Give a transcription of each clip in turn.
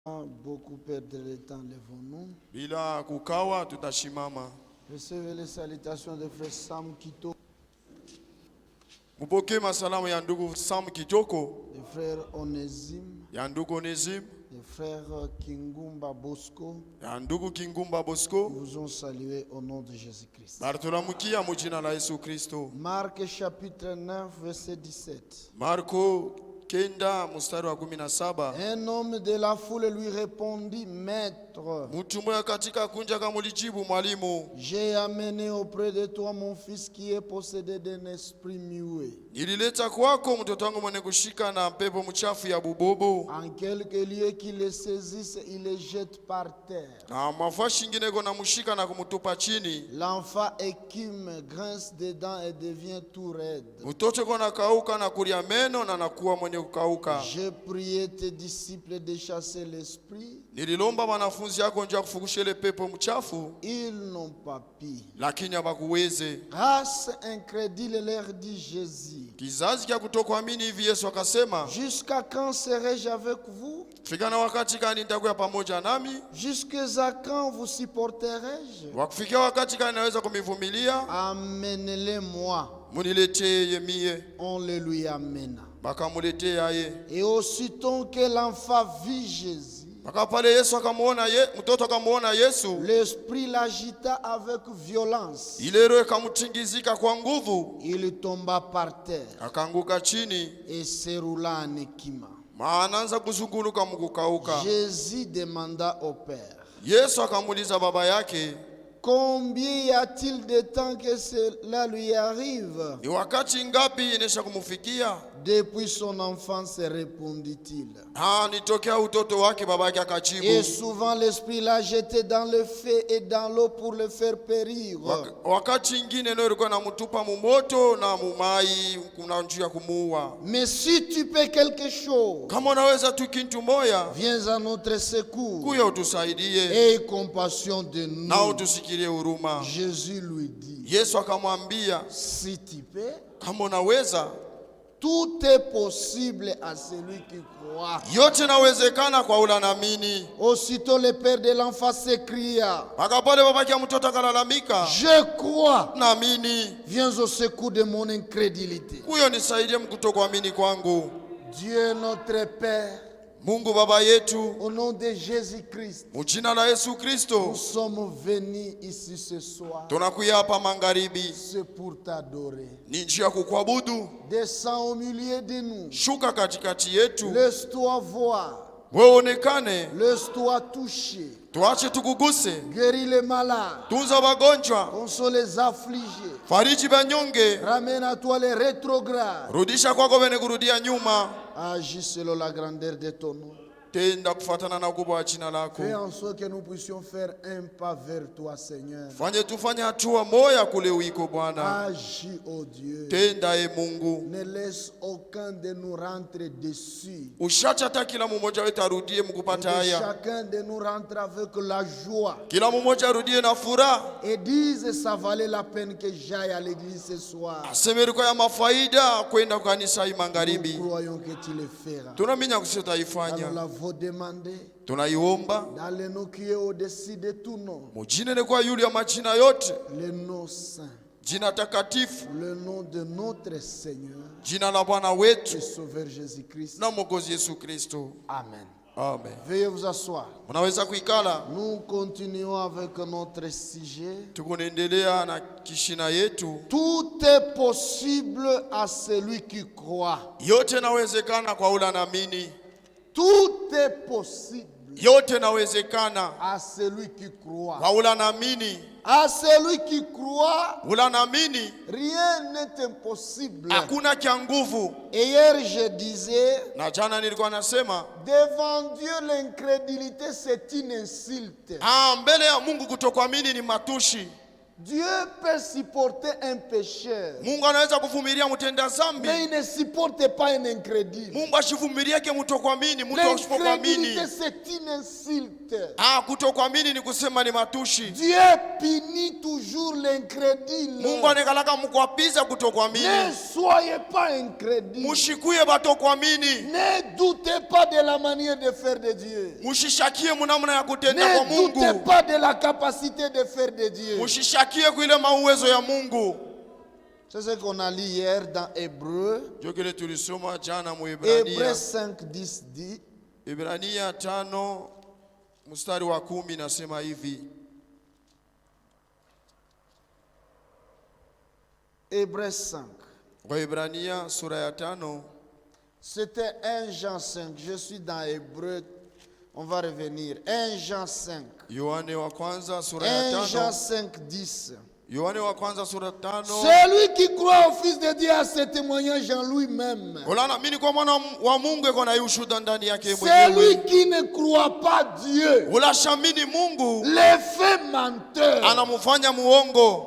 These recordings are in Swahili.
Beaucoup perdre le temps, levons-nous. Bila kukawa tutashimama. Recevez les salutations de frère Sam Kito, Mupokee masalamu ya ndugu Sam Kitoko, de frère Onésime, ya ndugu Onésime, de frère Kingumba Bosco. ya ndugu Kingumba Nous Bosco. vous ont salué au nom de Jésus-Christ. Bartolamukia mu jina la Yesu Kristo. Marc chapitre 9, verset 17. Marko kenda mstari wa 17. Un homme de la foule lui répondit, Maître, Mtu mmoja katika kunja kamulijibu, mwalimu, j'ai amené auprès de toi mon fils qui est possédé d'un esprit muet. nilileta kwako mtoto wangu mwenye kushika na pepo mchafu ya bubobo, En quelque lieu qu'il le saisisse, il le jette par terre. na mafashi ingine kona mshika na kumutupa chini. L'enfant écume, grince des dents et devient tout raide. Mtoto kona kauka na kulia meno na nakuwa mwenye kukauka. J'ai prié tes disciples de chasser l'esprit. Nililomba wanafunzi yako njia kufugusha ile pepo mchafu, Ils n'ont pas pu. lakini hawakuweze. Race incrédule, leur dit Jésus. Kizazi cha kutokuamini hivi Yesu akasema, Jusqu'à quand serai-je avec vous? fika na wakati gani nitakuwa pamoja nami? Jusqu'à quand vous supporterai-je? Wakufikia wakati gani naweza kumivumilia? Amenez-les-moi. Muniletee mie. On le lui amena. Bakamuletea yaye. Et aussitôt que l'enfant vit Jésus, Baka pale Yesu akamuona mtoto akamuona Yesu, l'esprit l'agita avec violence. ile roho ikamtingizika kwa nguvu, Il tomba par terre akaanguka chini, et se roula en équima. maanaanza kuzunguluka mkukauka. Jésus demanda au Père, Yesu akamuuliza baba yake, combien y a-t-il de temps que cela lui arrive? ni wakati ngapi inesha kumufikia? Depuis son enfance, répondit-il. Nitokea utoto wake, baba yake Et akajibu. souvent l'esprit l'a jeté dans le feu et dans l'eau pour le faire périr. Wakati ingine ndio ilikuwa namutupa mumoto na mumai, kuna njia kumuua. Mais si tu peux quelque chose, Kama unaweza tu kintu moya, viens à notre secours. kuya utusaidie Aie compassion de na nous. utusikilie huruma. Jésus lui dit, Yesu akamwambia, si tu peux, kama unaweza, tout est possible à celui qui croit. yote nawezekana kwa ule anaamini. Aussitôt le père de l'enfant s'écria, Mpaka pale babake ya mtoto akalalamika, je crois, naamini, viens au secours de mon incrédulité. kuyo nisaidie mkutokuamini kwangu. Dieu notre Père, Mungu baba yetu, au nom de Jésus-Christ, mujina la Yesu nous Kristo, sommes venus ici ce soir. tunakuya hapa magharibi, C'est pour t'adorer. ni njia ya kukuabudu. Descends au milieu de nous. Shuka katikati yetu, Laisse-toi voir. wewe onekane, Laisse-toi toucher. tuache tukuguse. Guéris les malades. Tunza wagonjwa, Console les affligés. fariji banyonge, Ramène à toi les rétrogrades. rudisha kwako bene kurudia nyuma. Agis selon la grandeur de ton nom. Tenda kufuatana na ukubwa wa jina lako. Fais en sorte que nous puissions faire un pas vers toi, Seigneur. Tufanye hatua moya kule uiko Bwana. Agis, oh Dieu. Tenda Mungu. Ne laisse aucun de nous rentrer dessus. Ushacha hata kila mmoja wetu arudie mkupata Que haya. chacun de nous rentre avec la joie. Kila mmoja arudie na furaha. Et dise, ça valait la peine que j'aille à l'église ce soir. Asemeriko ya mafaida kwenda kanisa hii Nous magharibi. croyons que tu le feras. Tunaminya kusio Nous taifanya. l'avons demandé Tunaiomba dans le nom qui est au-dessus de tout nom. mujine ni kwa yule ya majina yote, Le nom saint. jina takatifu, Le nom de notre Seigneur jina la Bwana et wetu Sauveur Jésus-Christ. na Mwokozi Yesu Kristo. Amen. Amen. Veuillez vous asseoir. Unaweza kuikala. Nous continuons avec notre sujet. Tukunaendelea na kishina yetu. Tout est possible à celui qui croit. Yote nawezekana kwa ule anaamini. Tout est possible Yote nawezekana à celui qui croit. kwa ule anaamini. À celui qui croit, Ule anaamini, rien n'est impossible. hakuna kia nguvu. Et hier, je disais, Na jana nilikuwa nasema, devant Dieu, l'incrédulité, c'est une insulte. mbele ya Mungu kutokuamini ni matushi. Dieu peut supporter un pécheur, Mungu anaweza kuvumilia mtenda dhambi. mais il ne supporte pas un incrédule. Mungu ashivumilie mtokuamini, mtu asipokuamini. L'incrédulité, c'est une insulte. Kutokuamini ni kusema ni matushi. Dieu punit toujours l'incrédule. Mungu anakalaka mkwapiza kutokuamini. Ne soyez pas incrédule. Mushikuye batokuamini. Ne doutez pas de la manière de faire de Dieu. Mushishakie munamna ya kutenda kwa Ne Mungu. doutez pas de la capacité de faire de Dieu. Mushishakie kuile mauwezo ya Mungu. C'est ce qu'on a lu hier dans Hébreu. Jokile tulisoma jana mu Ibrania. Hébreu 5:10 dit. Ibrania 5 mstari wa 10 nasema hivi. Hébreu 5. Kwa Ibrania sura ya 5. C'était 1 Jean 5. Je suis dans Hébreu. On va revenir. 1 Jean 5. Yohane wa kwanza sura ya 1 Jean 5. 5:10. Yohane wa kwanza sura 5. Celui qui croit au Fils de Dieu a ce témoignage en lui-même. Olana mimi kwa mwana wa Mungu eko na ushuhuda ndani yake Celui mwenyewe. qui ne croit pas Dieu, Ula shamini Mungu le fait menteur. anamfanya muongo.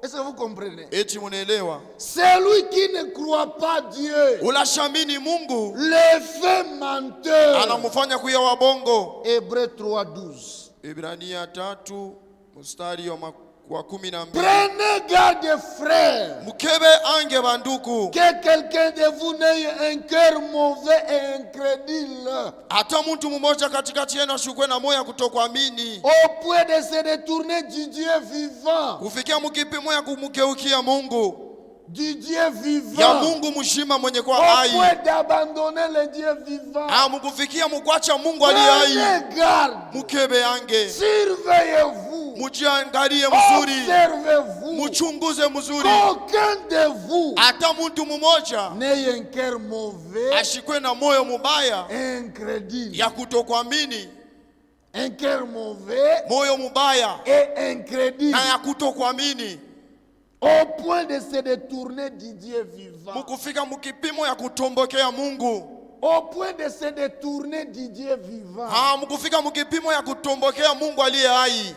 Est-ce que vous comprenez? Eti munaelewa? Celui qui ne croit pas Dieu, Ula shamini Mungu le fait menteur. anamfanya kuya wabongo. Hébreu 3:12. Ibrania 3 mstari wa 12. Prenez garde, frères, Mukebe ange banduku. que quelqu'un de vous n'ait un cœur mauvais et incrédule, Hata mtu mmoja katikati yenu ashukwe na moyo kutokuamini. au point de se détourner du Dieu vivant. Kufikia mkipimo ya kumgeukia Mungu. Du Dieu Ya vivant. Mungu mshima mwenye kwa Au hai. point d'abandonner le Dieu vivant. Mkufikia mkwacha Mungu aliye hai. Prenez garde. Mukebe ange. Surveillez-vous. Mujiangalie mzuri. Observez-vous. Muchunguze mzuri. Qu'aucun de vous Hata mtu mmoja n'ait un cœur mauvais, ashikwe na moyo mubaya incrédule. ya kutokuamini. Un cœur mauvais Moyo mubaya et incrédule. na ya kutokuamini. Au point de se détourner du Dieu vivant. Mukufika mkipimo ya kutombokea Mungu. Au point de se détourner du Dieu vivant. Mkufika mkipimo ya kutombokea Mungu aliye hai.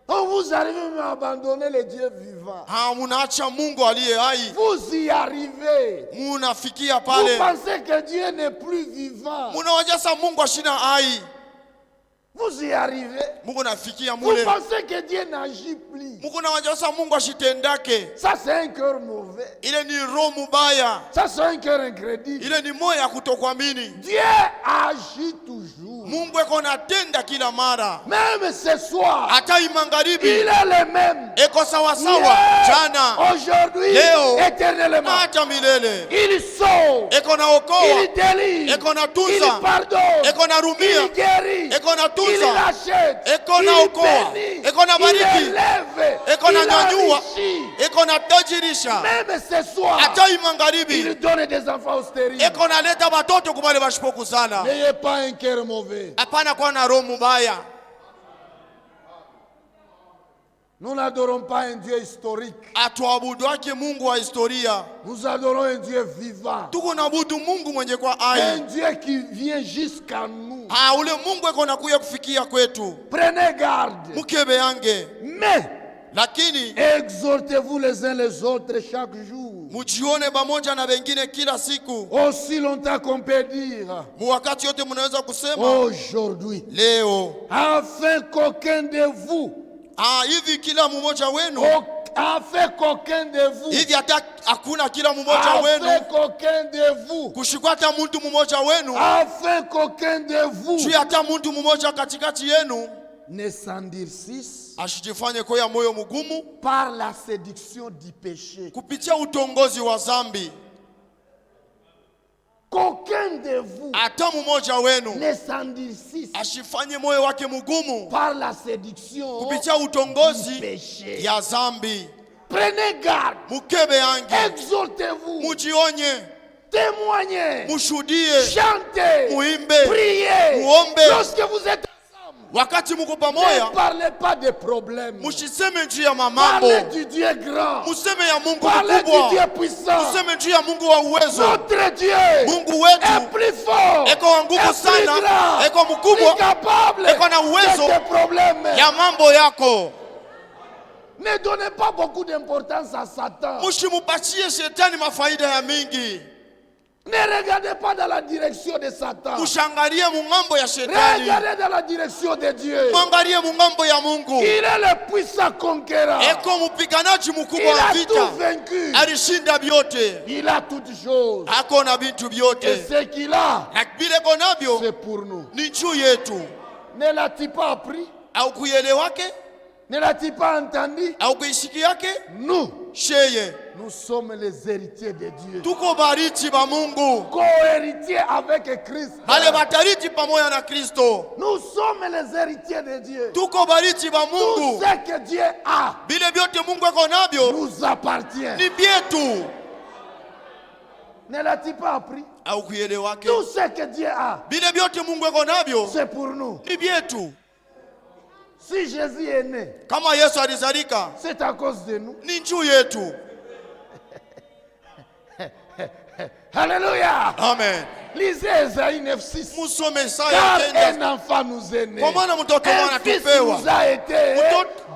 Quand vous arrivez à abandonner le Dieu vivant, Munaacha Mungu aliye hai. vous y arrivez. Munafikia Vous pale. pensez que Dieu n'est plus vivant. Munawajaza Mungu ashina hai. Vous y arrivez. Mungu nafikia Vous mule. pensez que Dieu n'agit plus. Mungu nawajaza Mungu ashitendake. Ça, c'est un cœur mauvais. Ile ni roho mubaya. Ça, c'est un cœur incrédule. Ile ni moyo ya kutokuamini. Dieu agit toujours. Mungu eko natenda kila mara. Même ce soir, Hata il imangaribi est le même. eko sawa sawa. Hier, Jana, aujourd'hui, leo, éternellement. hata milele. Il sauve. Eko naokoa. Il délivre. Eko na Il tunza. pardonne. Eko na rumia. Il guérit. Eko na Il tunza. rachète. Eko Il na okoa. bénit. Eko na Il bariki. élève. Eko na Il nyanyua. enrichit. Eko na tajirisha. Même ce soir, Hata imangaribi. il donne des enfants stériles. Eko naleta watoto kubale bashipoku sana. N'ayez pas un cœur mauvais. Hapana kuwa na roho mubaya. Nous n'adorons pas un Dieu historique. Atuabudu wake Mungu wa historia. Nous adorons un Dieu vivant. Tuko naabudu Mungu mwenye kwa Un hai. Dieu qui vient jusqu'à nous. Ule Mungu eko nakuya kufikia kwetu. Prenez garde. Mukebe yange. Mais Lakini exhortez-vous les uns les autres chaque jour. mujione pamoja na wengine kila siku. Aussi longtemps qu'on peut dire Wakati yote mnaweza kusema aujourd'hui. leo. Afin qu'aucun de vous, Hivi kila mmoja wenu. afin qu'aucun de vous, Hivi hata hakuna kila mmoja afin wenu. qu'aucun de vous, Kushikwata mtu mmoja wenu. afin qu'aucun de vous Juu hata mtu mmoja katikati yenu ne s'endurcisse ashijifanye kwa ya moyo mgumu par la séduction du péché. kupitia utongozi wa zambi. Qu'aucun de vous Hata mmoja wenu ne s'endurcisse ashifanye moyo wake mgumu par la séduction kupitia du utongozi péché. ya zambi. Prenez garde, Mukebe yange. exhortez-vous, Mujionye, témoignez, mushudie, chantez, muimbe, priez. muombe. Lorsque vous êtes Wakati muko ne pamoja, parlez pas de problèmes. musiseme juu ya mamambo. Parlez du Dieu grand. Museme ya Mungu Parlez du mkubwa. Dieu puissant. Museme juu ya Mungu wa uwezo. Notre Dieu Mungu est wetu plus fort, eko wa nguvu est plus sana, grand, eko mkubwa, plus capable eko na uwezo de tes problèmes. ya mambo yako. Ne donnez pas beaucoup d'importance à Satan. Mushimupatie shetani mafaida ya mingi. Ne regardez pas dans la direction de Satan. Mushangalie mungambo ya shetani. Regardez dans la direction de Dieu. Mwangalie mungambo ya Mungu. Il est le puissant conquérant. Eko mpiganaji Il mkubwa wa a vita. tout vaincu. Alishinda vyote. Il a toutes choses. Ako na vitu Et vyote. ce qu'il a, Na vile konavyo c'est pour nous. ni juu yetu. Ne l'a-t-il pas appris? Au kuielewake? Ne l'a-t-il pas entendu? Au kuisiki yake? Nous, Sheye. nous sommes les héritiers de Dieu. Tuko bariti ba Mungu. Co-héritiers avec Christ. Bale batariti pamoja na Kristo. Nous sommes les héritiers de Dieu. Tuko bariti ba Tout Mungu. ce que Dieu a Bile vyote Mungu ako navyo nous appartient. ni vyetu. Ne l'a-t-il pas appris? Au kuielewake? Tout ce que Dieu a, Bile vyote Mungu ako navyo c'est pour nous. ni vyetu. Si Jésus est né, Kama Yesu alizalika c'est à cause de nous. ni juu yetu. Alléluia. Amen. Lisez Esaïe 9:6. Musome Isaya Car tena. un enfant nous est né. Kwa maana mtoto mwana Un fils tupewa. nous a été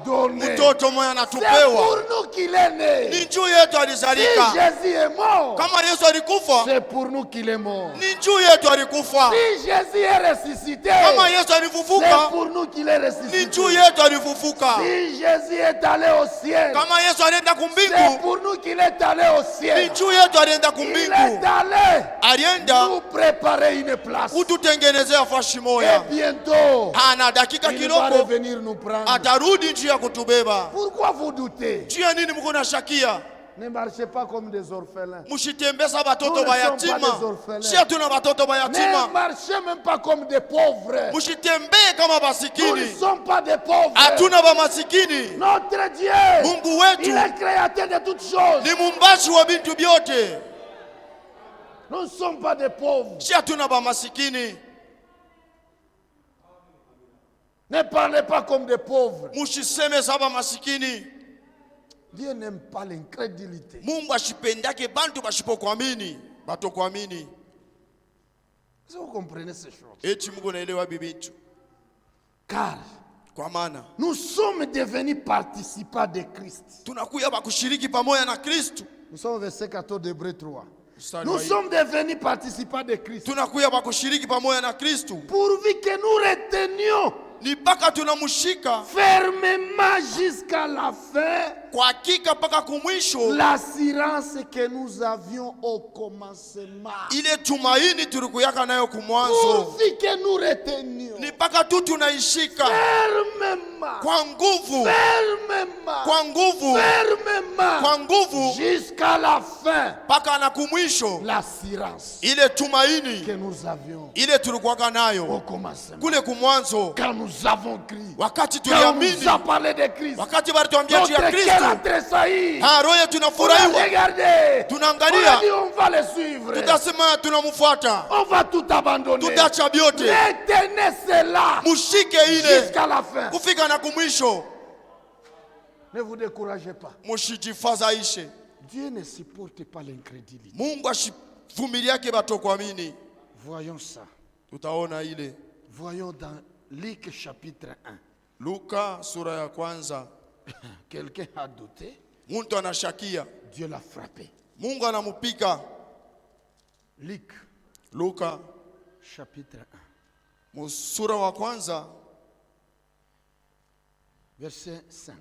donné. Mtoto mmoja C'est anatupewa. pour nous qu'il est né. Ni juu yetu Si alizalika. Jésus est mort, Kama Yesu alikufa c'est pour nous qu'il est mort. ni juu yetu alikufa. Si Jésus est ressuscité, Kama Yesu c'est alifufuka pour nous qu'il est ni ressuscité. juu yetu alifufuka. Si Jésus est allé au ciel, Kama Yesu alienda c'est kumbingu pour nous qu'il est allé au ni ciel. juu yetu alienda Il est kumbingu. allé Alienda nous préparer une place. kututengenezea fashi Et moya. bientôt, Ana dakika il va kidogo revenir nous prendre. atarudi njia ya kutubeba. Pourquoi vous doutez? Juu ya nini mko na shakia? Ne marchez pas comme des orphelins. Mshitembeza batoto Nous ne sommes pas bayatima. des orphelins. Si hatuna batoto Ne bayatima. marchez même pas comme des pauvres. Mshitembee kama Nous ne masikini. sommes pas des pauvres. Hatuna ba masikini. Notre Dieu, Mungu il wetu est créateur de toutes choses. ni mumbashi wa bintu vyote. Nous ne sommes pas des pauvres. Si hatuna ba masikini. Ne parlez pas comme des pauvres. Mushiseme saba masikini. Dieu n'aime pas l'incrédulité. Mungu ashipendake bantu bashipokuamini. Batokuamini. Est-ce que vous comprenez ces choses? Eti Mungu naelewa bibitu. Car Kwa maana nous sommes devenus participants de Christ. tunakuya bakushiriki pamoja na Kristo. Nous sommes au verset 14 d'Hébreux 3. Mstari Nous wa hii. sommes devenus participants de Christ. Tunakuya bakushiriki pamoja na Kristo. Pourvu que nous retenions Ni mpaka tunamshika fermement jusqu'à la fin kwa hakika mpaka kumwisho. l'assurance que nous avions au commencement. Ile tumaini tulikuyaka nayo kumwanzo. Pourvu que nous retenions Ni mpaka tu tunaishika fermement, kwa nguvu, fermement, kwa nguvu, fermement kwa nguvu jusqu'à la fin mpaka na kumwisho. l'assurance Ile tumaini que nous avions ile tulikuwaka au nayo commencement. kule kumwanzo, Quand nous avons crié, wakati quand on nous tuliamini, a parlé de Christ, wakati walituambia juu ya notre cœur Kristo, a tressailli. roho yetu On a tunafurahiwa, regardé, on a tunaangalia, dit on va le suivre, tutasema tunamfuata, on va tout abandonner. tutacha vyote, Retenez cela mushike ile jusqu'à la fin. kufika na kumwisho. Ne vous découragez pas. Mushijifadhaishe. Dieu ne supporte pas l'incrédulité. Mungu ashivumiliake batokuamini. Voyons ça. Tutaona ile Voyons dans Luc chapitre 1. Luka sura ya kwanza. Quelqu'un a douté, Muntu anashakia, Dieu l'a frappé. Mungu anamupika. Luc Luka chapitre 1, sura wa kwanza verset 5.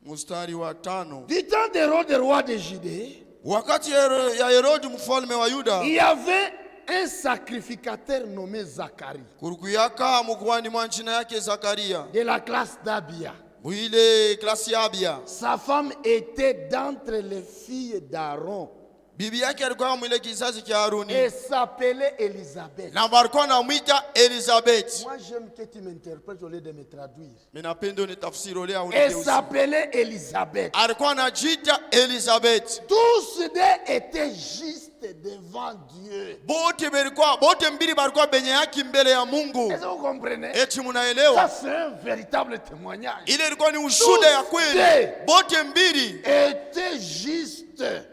mstari wa 5. Du temps d'Hérode, roi de Judée, Wakati ya Herodi mfalme wa Yuda, il y avait un sacrificateur nommé Zacharie, kurukuyaka mukuhani mwa jina yake Zakaria, de la classe d'Abia. mwile klasi ya Abia. Sa femme était d'entre les filles d'Aaron Bibi yake alikuwa mwile kizazi cha Haruni, et s'appelait Élisabeth. na walikuwa namwita Elizabeth. Moi, j'aime que tu m'interprètes au lieu de me traduire. Minapendo ni tafsiri ole au Elle s'appelait Élisabeth. alikuwa anajiita Elizabeth. Tous deux étaient justes devant Dieu. Bote mbili balikuwa benye haki mbele ya Mungu. Est-ce que vous comprenez? Eti Ça, munaelewa? c'est un véritable témoignage. Ile ilikuwa ni ushuhuda ya kweli. Bote mbili Étaient justes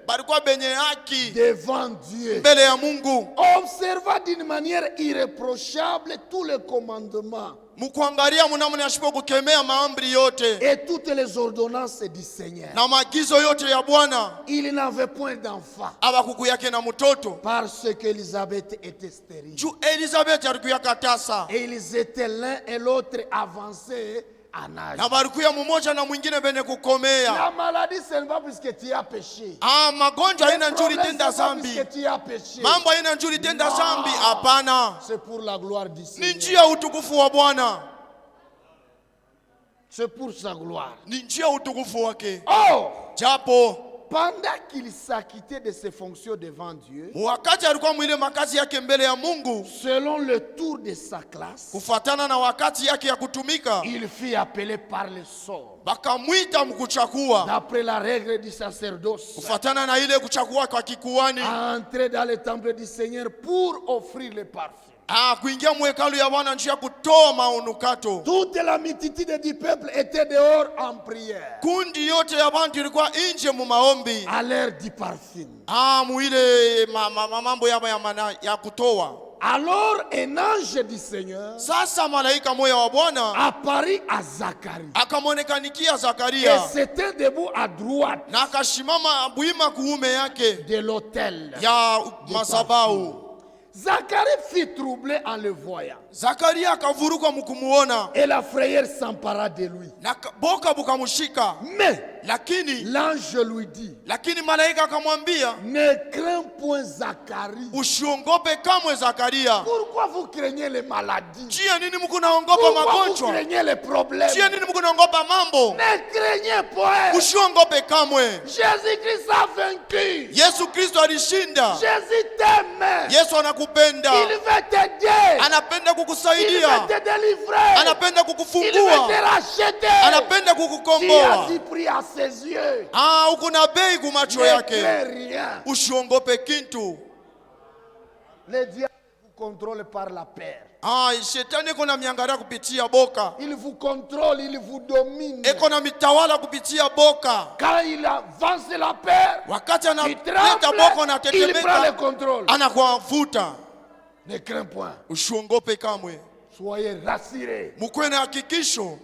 balikuwa benye haki devant Dieu, mbele ya Mungu. observant d'une manière irréprochable tous les commandements mkuangalia mnamna ashipo kukemea maamri yote et toutes les ordonnances du Seigneur. na maagizo yote ya Bwana. Il n'avait point d'enfant Abakuku yake na mtoto parce qu'Élisabeth était stérile. juu Elizabeth alikuya tasa Et ils étaient l'un et l'autre avancés en âge. na balikuya mmoja na mwingine bene La kukomea. maladie, ce n'est pas puisque tu as péché. Magonjwa haina Le njuri problème, tenda c'est pas zambi, puisque tu as péché. mambo haina njuri tenda zambi. Hapana, C'est pour la gloire du ni Seigneur. njia ya utukufu wa Bwana, C'est pour sa gloire. ni njia ya utukufu wake. Oh, Japo pendant qu'il s'acquittait de ses fonctions devant Dieu, wakati alikuwa mwile makazi yake mbele ya Mungu, selon le tour de sa classe, kufuatana na wakati yake ya kutumika, il fut appelé par le sort, bakamwita mkuchakua, d'après la règle du sacerdoce, kufuatana na ile kuchakua kwa kikuani, à entrer dans le temple du Seigneur pour offrir le parfum. kuingia mwekalu ya Bwana njia kutoa maonukato. Toute la multitude du peuple était dehors en prière Kundi yote ya bantu ilikuwa nje mu maombi, à l'heure du parfum. muile mambo ya kutoa. Alors un ange du Seigneur Sasa malaika moya wa Bwana apparut à Zacharie akamwonekanikia et Zakaria s'était debout à droite na akashimama bwima kuume yake de l'autel. ya masabau. Zacharie fut troublé en le voyant Zakaria akavuruka mkumuona et la frayeur s'empara de lui. na boka bukamushika, Mais l'ange lui dit, lakini malaika akamwambia, ne crains point Zacharie. usiongope kamwe Zakaria. Pourquoi vous craignez les maladies? Jia nini mkunaongopa Pourquoi vous magonjwa? craignez les problèmes? Jia nini mkunaongopa mambo? Ne craignez point. Usiongope kamwe. Jésus-Christ a vaincu. Yesu Kristo alishinda. Jésus t'aime. Yesu anakupenda, Il veut t'aider. anapenda Il veut kukusaidia, te délivrer. anapenda Il veut te kukufungua, racheter. anapenda Tu as kukukomboa. du prix à ses yeux. Uko na bei kumacho Ne yake. crains rien. Usiongope kintu. Le diable vous contrôle par la peur. Shetani iko na miangalia kupitia boka, Il vous contrôle, il vous domine. iko na mitawala kupitia boka. Quand il avance la peur, Wakati il analeta boka tremble, na il prend le tetemeka, contrôle. anakuavuta. Ne crains point. Usiongope kamwe. Soyez rassurés. Mukwe na hakikisho,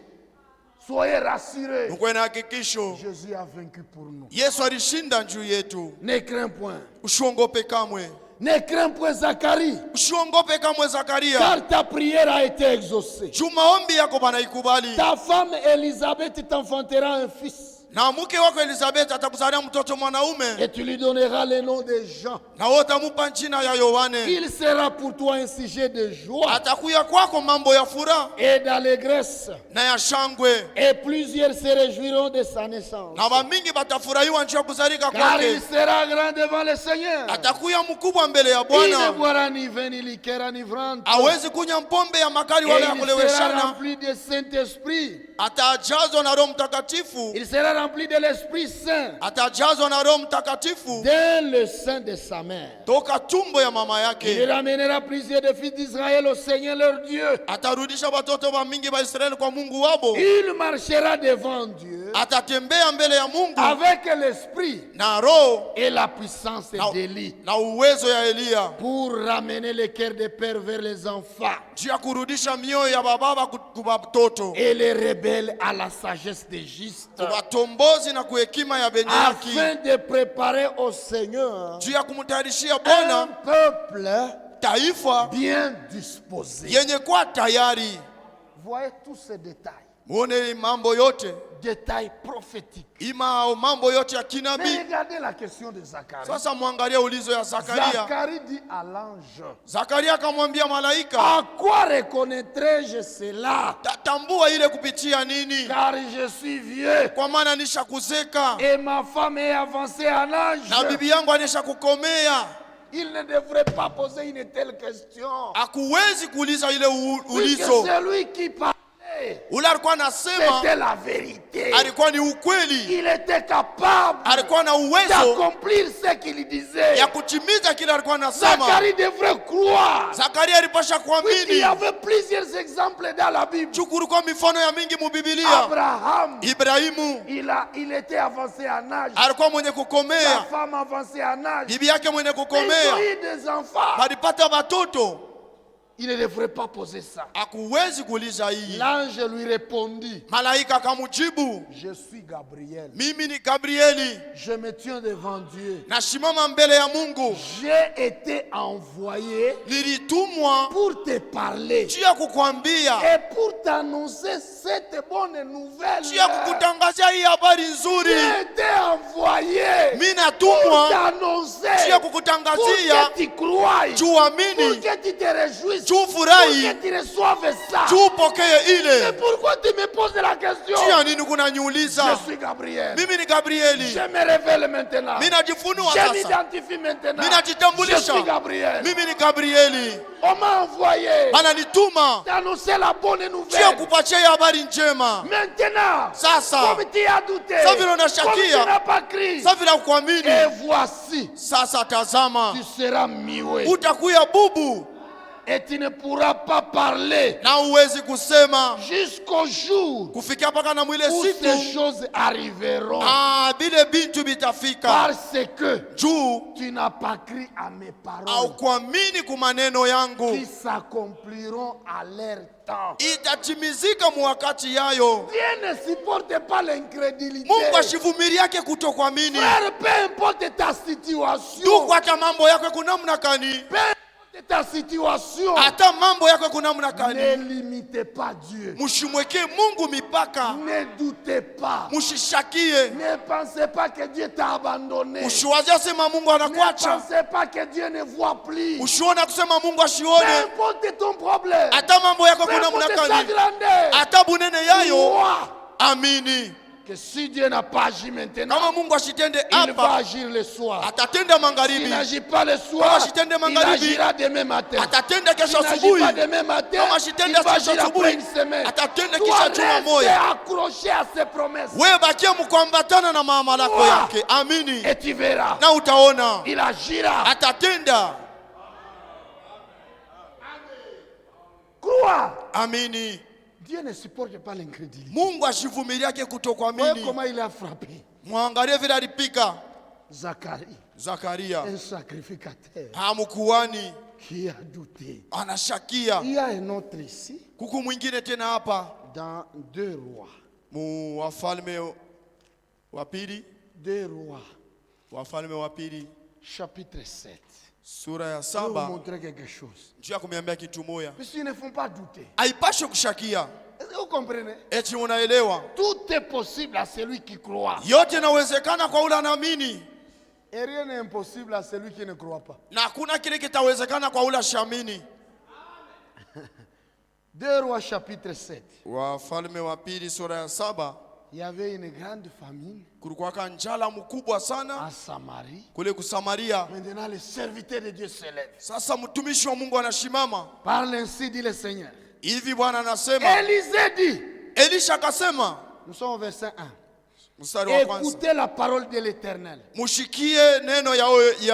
Soyez rassurés. mukwe na hakikisho. Jésus a vaincu pour nous. Yesu alishinda juu yetu. Ne crains point. Usiongope kamwe. Ne crains point Zacharie, Usiongope kamwe Zakaria, car ta prière a été exaucée. juu maombi yako banaikubali. Ta femme Élisabeth t'enfantera un fils, Na mke wako Elizabeth atakuzalia mtoto mwanaume, et tu lui donneras le nom de Jean. na wote amupa jina ya Yohane. Il sera pour toi un sujet de joie Atakuya kwako mambo ya furaha et d'allégresse, na ya shangwe, et plusieurs se réjouiront de sa naissance. na bamingi batafurahiwa njia kuzalika Car il kwake. sera grand devant le Seigneur. Atakuya mkubwa mbele ya Il ne Bwana, boira ni vin ni liqueur enivrante. hawezi kunywa pombe ya makali Et wala ya il sera kuleweshana. rempli du Saint-Esprit. Atajazwa na Roho Mtakatifu, Il sera rempli de l'Esprit Saint atajazwa na Roho Mtakatifu dès le sein de sa mère. toka tumbo ya mama Il yake. ramènera plusieurs des fils d'Israël au Seigneur leur Dieu. Atarudisha watoto wa mingi wa Israeli kwa Mungu wabo. Il marchera devant Dieu Atatembea mbele ya Mungu avec l'Esprit na Roho et la puissance d'Élie na uwezo ya Eliya, pour ramener les cœurs des pères vers les enfants juu ya kurudisha mioyo ya bababa kwa watoto, et les rebelles à la sagesse des justes, watombozi na kuhekima ya benye haki, afin de préparer au Seigneur juu ya kumtayarishia un Bwana peuple taifa bien disposé. yenye kwa tayari. Voyez tous ces détails, Muone mambo yote, détails prophétiques. mambo yote ya Mais kinabii. regardez la question de Zacharie. Sasa mwangalia ulizo ya Zakaria. Zacharie dit à l'ange, Zakaria akamwambia malaika, à quoi reconnaîtrai-je cela? tatambua ile kupitia nini? Car je suis vieux Kwa maana nishakuzeka et ma femme est avancée en âge. na bibi yangu anisha kukomea. Il ne devrait pas poser une telle question. Hakuwezi kuuliza ile Puisque ulizo. celui qui parlait, Ule alikuwa anasema c'était la vérité. alikuwa ni ukweli, Il était capable alikuwa na uwezo d'accomplir ce qu'il disait. ya kutimiza kile alikuwa anasema. Zacharie devrait croire. Zakaria alipasha Puisqu'il kuamini. y avait plusieurs exemples dans la Bible. Kulikuwa mifano ya mingi mu Biblia. Abraham, Ibrahimu il était avancé en âge. alikuwa mwenye Sa kukomea, femme avancée en âge. bibi yake mwenye Ils ont kukomea, eu des enfants. walipata watoto. Il ne devrait pas poser ça. Hakuwezi kuuliza hii. L'ange lui répondit, Malaika akamjibu, je suis Gabriel. mimi ni Gabrieli, Je me tiens devant Dieu. nasimama mbele ya Mungu. J'ai été envoyé Nilitumwa pour te parler juu ya kukwambia, et pour t'annoncer cette bonne nouvelle. juu ya kukutangazia hii habari nzuri. J'ai été envoyé Mimi pour natumwa t'annoncer, juu ya pour kukutangazia, que tu croies, juu pour amini, que tu te réjouisses, juu pour furahi, que tu reçoives ça. juu pokee Mais ile. pourquoi tu me poses la question? Juu ya nini Je kunaniuliza? suis Gabriel. Mimi ni Gabrieli. Je me révèle maintenant. Mimi najifunua Je sasa. m'identifie maintenant. Mimi najitambulisha. Je suis Gabriel. Mimi ni Gabrieli. On m'a envoyé Ananituma t'annoncer la bonne juu ya nouvelle. kupatia hii habari njema. Maintenant, Sasa comme tu as douté, Sa vile comme unashakia, tu n'as pas crié, sasa vile kuamini, et voici, sasa tazama, tu seras muet utakuya bubu et tu ne pourras pas parler na uwezi kusema jusqu'au jour kufikia mpaka na mwile où ces siku choses arriveront. bile bintu bitafika, Parce que juu tu n'as pas cru à mes paroles au kuamini ku maneno yangu. qui s'accompliront à leur temps. Itatimizika mu wakati yayo. Dieu ne supporte pas l'incrédulité. Mungu ashivumilia yake kutokuamini. Frère, peu importe ta situation, Ndugu, hata mambo yako kunamna kani, peu importe ta situation, hata mambo yako kunamna ne kani, limitez pas Dieu. mshimwekee Mungu mipaka, Ne doutez pas. mshishakie, Ne pensez pas que Dieu t'a abandonné. mshiwazia sema Mungu Ne anakuacha, pensez pas que Dieu ne voit plus. mshiona kusema Mungu Peu ashione, importe ton problème, hata mambo yako peu kunamna importe sa kani, grandeur, hata bunene yayo, crois amini. que si Dieu n'a pas agi maintenant, Kama Mungu ashitende il va hapa, agir le soir. atatenda S'il magharibi, n'agit pas le Kama soir, ashitende il magharibi, agira demain matin. atatenda kesho S'il n'agit asubuhi. pas demain matin, Kama il ashitenda va kesho agir après asubuhi, une semaine. atatenda Toi, kisha juma reste moja. accroché à ses promesses. Wewe bakia mkuambatana na maamalako Wow. yake, amini Et tu verras, na utaona il agira. atatenda. Crois. Amini. Dieu ne supporte pas l'incrédulité. Mungu ashivumilia yake Voyez kutokuamini. comment il a frappé Mwangalie vile alipika Zacharie, Zakaria, un sacrificateur hamukuani qui a douté. anashakia. Il y a un autre ici, Kuku mwingine tena hapa dans 2 rois. mu Wafalme wa pili, 2 rois, Wafalme wa pili chapitre 7. sura ya Je vais vous 7, montrer quelque chose. juu ya kuniambia kitu moja, Puisqu'ils ne font pas douter. haipashe kushakia. Est-ce que vous comprenez? Eti unaelewa, Tout est possible à celui qui croit. yote inawezekana kwa ule anaamini, Et rien n'est impossible à celui qui ne croit pas. na hakuna kile kitawezekana kwa ule ashamini. 2 rois chapitre 7. Wafalme wa pili sura ya 7, Il y avait une grande famine kulikuwa njala mkubwa à sana Samarie. kule kusamaria. Maintenant, le serviteur de Dieu se lève. Sasa mtumishi wa Mungu anashimama Parle ainsi, dit le Seigneur. hivi, Bwana anasema. Élisée dit, Elisha akasema, nous sommes au verset 1. mstari wa kwanza, Écoutez la parole de l'Éternel. mushikie neno ya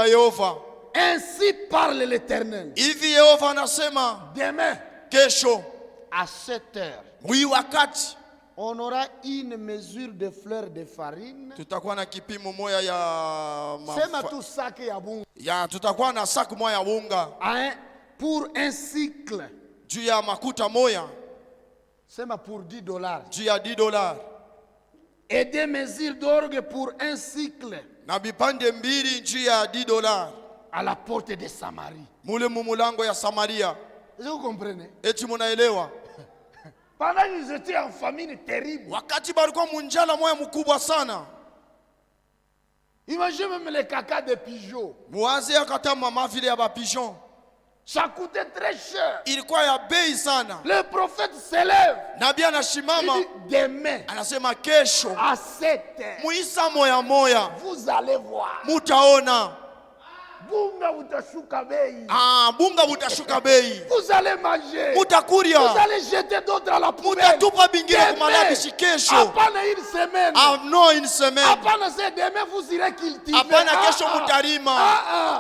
Yehova. Ainsi parle l'Éternel. Hivi Yehova anasema, Demain, kesho à 7 heures, hii wakati on aura une mesure de fleurs de farine. tutakuwa na kipimo moya ya Sema tout ça que ya bunga. tutakuwa na saku moya ya unga Pour un cycle. juu ya makuta moya Sema pour $10. juu ya $10 Et des mesures d'orgue pour un cycle na vipande mbili juu ya $10 à la porte de Samarie. mule mumulango ya Samaria. Est-ce que vous comprenez? Eti munaelewa, Pendant qu'ils étaient en famine terrible. wakati balikuwa munjala moya mkubwa sana, Imaginez même les caca de pigeons. muwaze akata mama vile ya bapigeon Ça coûtait très cher. ilikuwa ya bei sana. Le prophète s'élève. Nabii anashimama Il dit demain anasema, kesho à 7 heures, muisa moya moya vous allez voir. mutaona Bunga utashuka bei. bunga butashuka bei, Vous allez manger. Vous mutakuria, allez jeter d'autres à la poubelle. mutatupa bingine Demain, kumalabishi kesho. hapana une semaine. No, une semaine. Hapana c'est demain vous irez cultiver. Hapana kesho mutarima.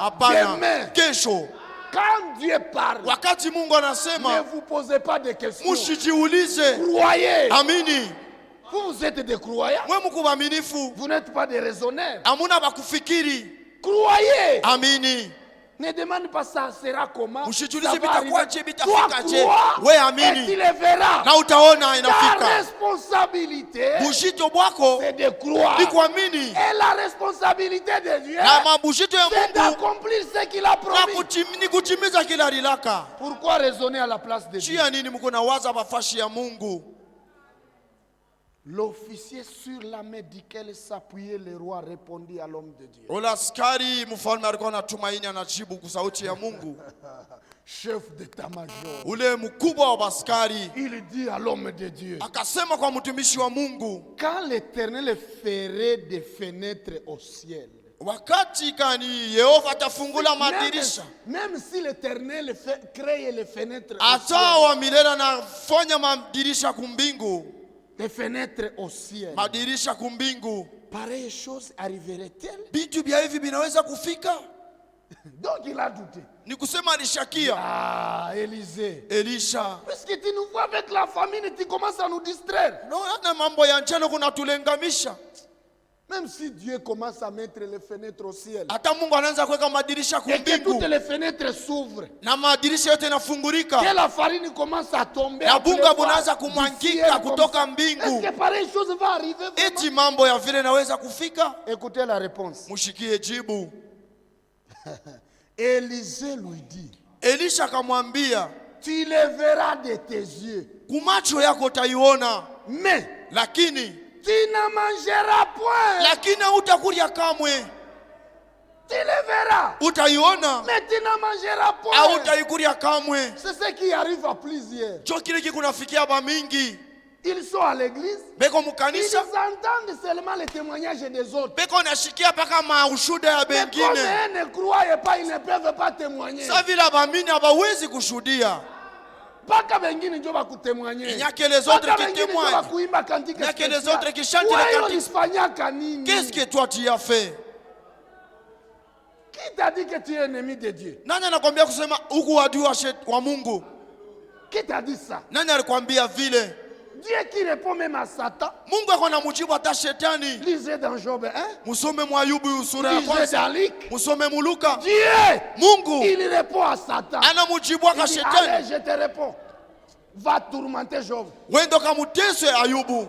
Hapana Demain. kesho. Quand Dieu parle, Wakati Mungu ne anasema, vous posez pas de questions. mushijiulize, Croyez. amini. Vous êtes des croyants. Mwe mko waaminifu, Vous n'êtes pas des raisonnaires. amuna bakufikiri, Croyez. amini. Ne demande pas ça sera comment. Usijiulize ça va vitakuwaje, arriver. vitafika Toi je. crois We et amini. tu le verras. Na utaona Ta inafika. responsabilité, Bushito bwako c'est de croire. ni kuamini. Et la responsabilité de Dieu, Na mabushito ya c'est Mungu d'accomplir ce qu'il a na promis. ni kutimiza kila alilaka. Pourquoi raisonner à la place de Dieu? Chia nini mko na waza mafashi ya Mungu? L'officier sur la main duquel s'appuyait le roi répondit à l'homme de Dieu. Ule askari mfalme alikuwa anatumaini anajibu kwa sauti ya Mungu. Chef d'état-major. Ule mkubwa wa baskari Il dit à l'homme de Dieu. akasema kwa mtumishi wa Mungu, Quand l'Éternel ferait des fenêtres au ciel. wakati gani Yehova atafungula madirisha? Même si l'Éternel crée les fenêtres au Ata ciel. wa milele anafanya madirisha kumbingu. Les fenêtres au ciel. Madirisha kumbingu. Pareille chose arriverait-elle? Vitu vya hivi vinaweza kufika? Donc il a douté. Ni kusema alishakia. Ah, Élisée. Elisha, Puisque tu nous vois avec la famine, tu commences à nous distraire. naona mambo ya njano kunatulengamisha. Même si Dieu commence à mettre les fenêtres au ciel. Hata Mungu anaanza kuweka madirisha Et que toutes kumbingu. les fenêtres s'ouvrent. Na madirisha yote yanafungulika. Que la farine commence à tomber. Na à bunga pleuvoir bunaanza du kumwangika ciel comme kutoka ça. mbingu. Est-ce que pareille chose va arriver vraiment? Eti mambo ya vile naweza kufika? Écoutez la réponse. Mushikie jibu. Élisée lui dit, Elisha akamwambia, tu le verras de tes yeux, kumacho yako utaiona, mais lakini tu ne mangeras point. hutakulia kamwe. Tu le verras, Utaiona mais tu ne mangeras au point. utaikulia kamwe. C'est ce qui arrive à plusieurs. Jo kile kikunafikia ba mingi. Ils sont à l'église, Beko ils mukanisa, entendent seulement les témoignages des autres. beko nashikia paka maushuda ya Mais comme bengine. eux ne croient pas, ils ne peuvent pas témoigner. Sa vile abamini hawawezi kushuhudia. Paka bengine njo bakutemwanye. Nyake les autres Paka qui bengine njo témoignent. bakuimba kantika Nyake les spécial. autres qui chantent les Wewe cantiques. ulifanyaka nini? Qu'est-ce que toi tu as fait? Qui t'a dit que tu es ennemi de Dieu? Nani anakwambia kusema huku adui wa Mungu? Qui t'a dit ça? Nani alikwambia vile? Dieu qui répond même à Satan. Mungu ako na mujibu hata shetani. Lisez dans Job 1. Musome mu Ayubu sura ya Lisez kwanza. dans Luc. Musome mu Luka. Dieu, Mungu il répond à Satan. anamujibu Il aka dit, shetani. allez, je te réponds. Va tourmenter Job. Wendo kamutese Ayubu.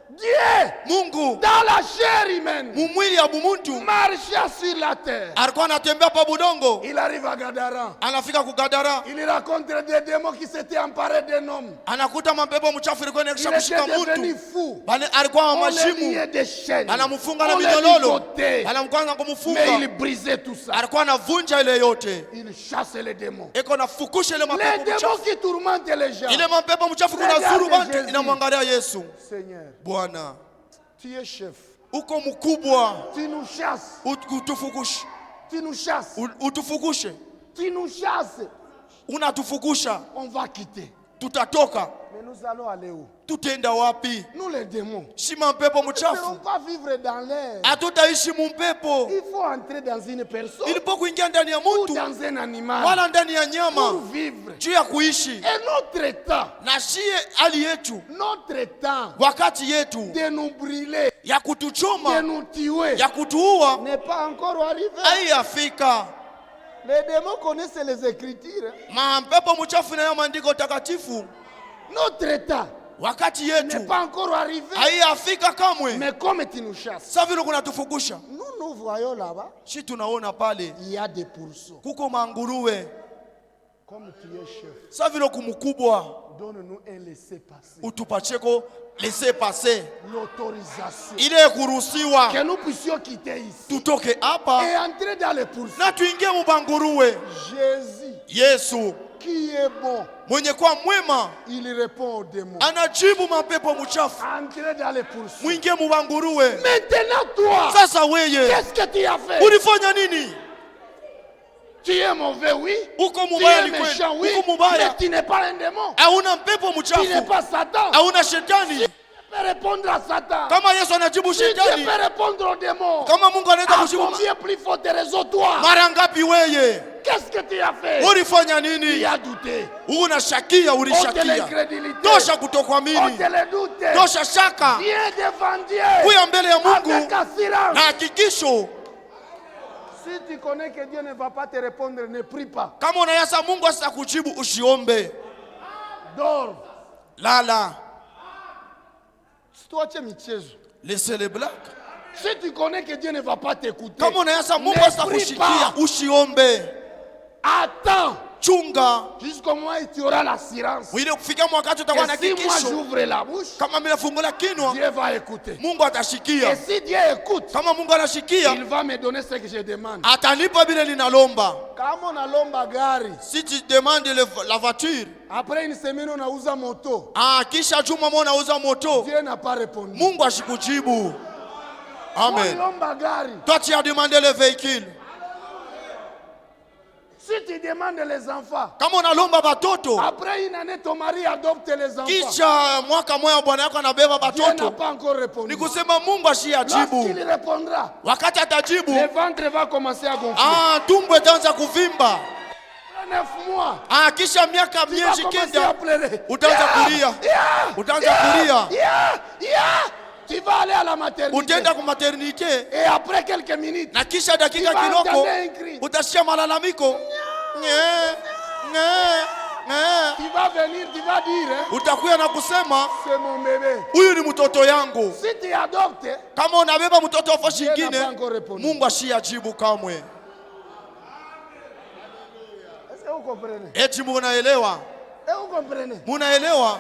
Dieu, Mungu dans la chair humaine, mumwili ya bumuntu marcha sur la terre. alikuwa anatembea pa budongo, Il arrive à Gadara. anafika kugadara, Il rencontre des démons qui s'étaient emparés d'un homme. anakuta mapepo mchafu ilikuwa Il inakisha était kushika devenu mtu. fou. Bali alikuwa On le mashimu, liait des chaînes. anamfunga na On le minyororo, ligotait. anamkwanza Mais kumfunga, il brisait tout ça. alikuwa anavunja ile yote, Il chasse les démons. eko nafukusha ile Les mapepo démons mchafu. qui tourmentent les gens. Ile mapepo mchafu kuna Regarde zuru bantu, Jésus. inamwangalia Yesu. Seigneur, Bwana, tu es chef. uko mkubwa, Tu nous chasses. utufukushe, Tu nous chasses. utufukushe, Tu nous chasses. unatufukusha, On va quitter. tutatoka, Mais nous allons aller où? tutenda wapi? Nous les démons. Si mapepo Nous ne mchafu pourrons pas vivre dans l'air. hatutaishi mumpepo. Il faut entrer dans une personne Ilipokuingia ndani ya ou mtu dans un animal wala ndani ya pour nyama vivre. juu ya kuishi, Et notre temps, na shie hali yetu, notre temps wakati yetu de nous brûler, ya de kutuchoma, nous tuer, ya kutuua n'est pas encore arrivé. haiyafika. Les démons connaissent les Écritures. Mapepo mchafu nayo maandiko takatifu, Notre temps wakati n'est yetu pas encore arrivé. haiyafika kamwe. Mais comme tu nous chasses, Sa vile kunatufugusha, nous voyons là-bas, si tunaona pale il y a des pourceaux. kuko manguruwe. Comme tu es chef, Sa vile kumukubwa, donne-nous un laissez-passer. utupacheko laisser passer, L'autorisation. ile kuruhusiwa Que nous puissions quitter ici tutoke hapa et entrer dans les pourceaux. na tuingie mubanguruwe. Jésus, Yesu qui est bon, mwenye kwa mwema il répond aux démons. anajibu mapepo mchafu, Entrez dans les pourceaux. mwingie mubanguruwe. Maintenant, toi, Sasa weye qu'est-ce que tu as fait? ulifanya nini? Tu es mauvais, oui. Uko Tu mubaya, es ni kweli, méchant, oui. uko mubaya, Mais tu n'es pas un démon. hauna mpepo Tu n'es mchafu, pas Satan. hauna shetani. Tu peux répondre à Satan. Kama Yesu anajibu Tu shetani, peux répondre aux démons. kama Mungu anaweza À kujibu, combien plus forte raison, toi? mara ngapi weye Qu'est-ce que tu as fait? ulifanya Tu nini? as douté. Unashakia, Ôte ulishakia, l'incrédulité. tosha Ôte kutokuamini, le doute. tosha shaka, Viens devant Dieu. kuya mbele ya Avec Mungu assurance. na hakikisho. Si tu connais que Dieu ne va pas te répondre, ne prie pas. Kama unayasa Mungu asitakujibu, usiombe. Dors. Lala. Toi, tu es michezo. Laissez les blagues. Si tu connais que Dieu ne va pas t'écouter, Kama unayasa Mungu ne prie asitakushikia, pas. usiombe. Attends Chunga. jusqu'au moment où tu auras l'assurance. Ile kufika wakati utakuwa na Et si moi hakikisho. j'ouvre la bouche, Kama mimi nafungula kinywa, Dieu va écouter. Mungu atashikia. Et si Dieu écoute, Kama Mungu anashikia, il va me donner ce que je demande. atanipa bila ninalomba. Kama unalomba gari, Si tu demandes la voiture, après une semaine unauza moto, kisha juma moja unauza moto, Dieu n'a pas répondu. Mungu ashikujibu. Amen. Unalomba gari. Toi tu as demandé le véhicule. Si tu demandes les enfants, Kama unalomba batoto, après une année ton mari adopte les enfants. kisha mwaka moja bwana yako anabeba Dieu n'a batoto, pas encore répondu. ni kusema Mungu ashiajibu. Lorsqu'il répondra, Wakati atajibu, le ventre va commencer à gonfler. tumbo itaanza kuvimba. 9 mois, Kisha miaka tu vas miezi commencer à kenda pleurer. utaanza kulia. Utaanza kulia. Tu vas aller à la maternité. Utaenda kwa maternite. Et après quelques minutes, Na kisha dakika tu vas kiloko entendre un cri. utasikia malalamiko. Tu vas venir, tu vas dire, hein, Utakuya na kusema c'est mon bébé. huyu ni mtoto yangu. Si tu adoptes, Kama unabeba mtoto wa fashi Dieu n'a nyingine, pas encore répondu. Mungu ashiajibu kamwe. Est-ce que vous comprenez? Eti munaelewa? Est-ce que vous comprenez? Munaelewa?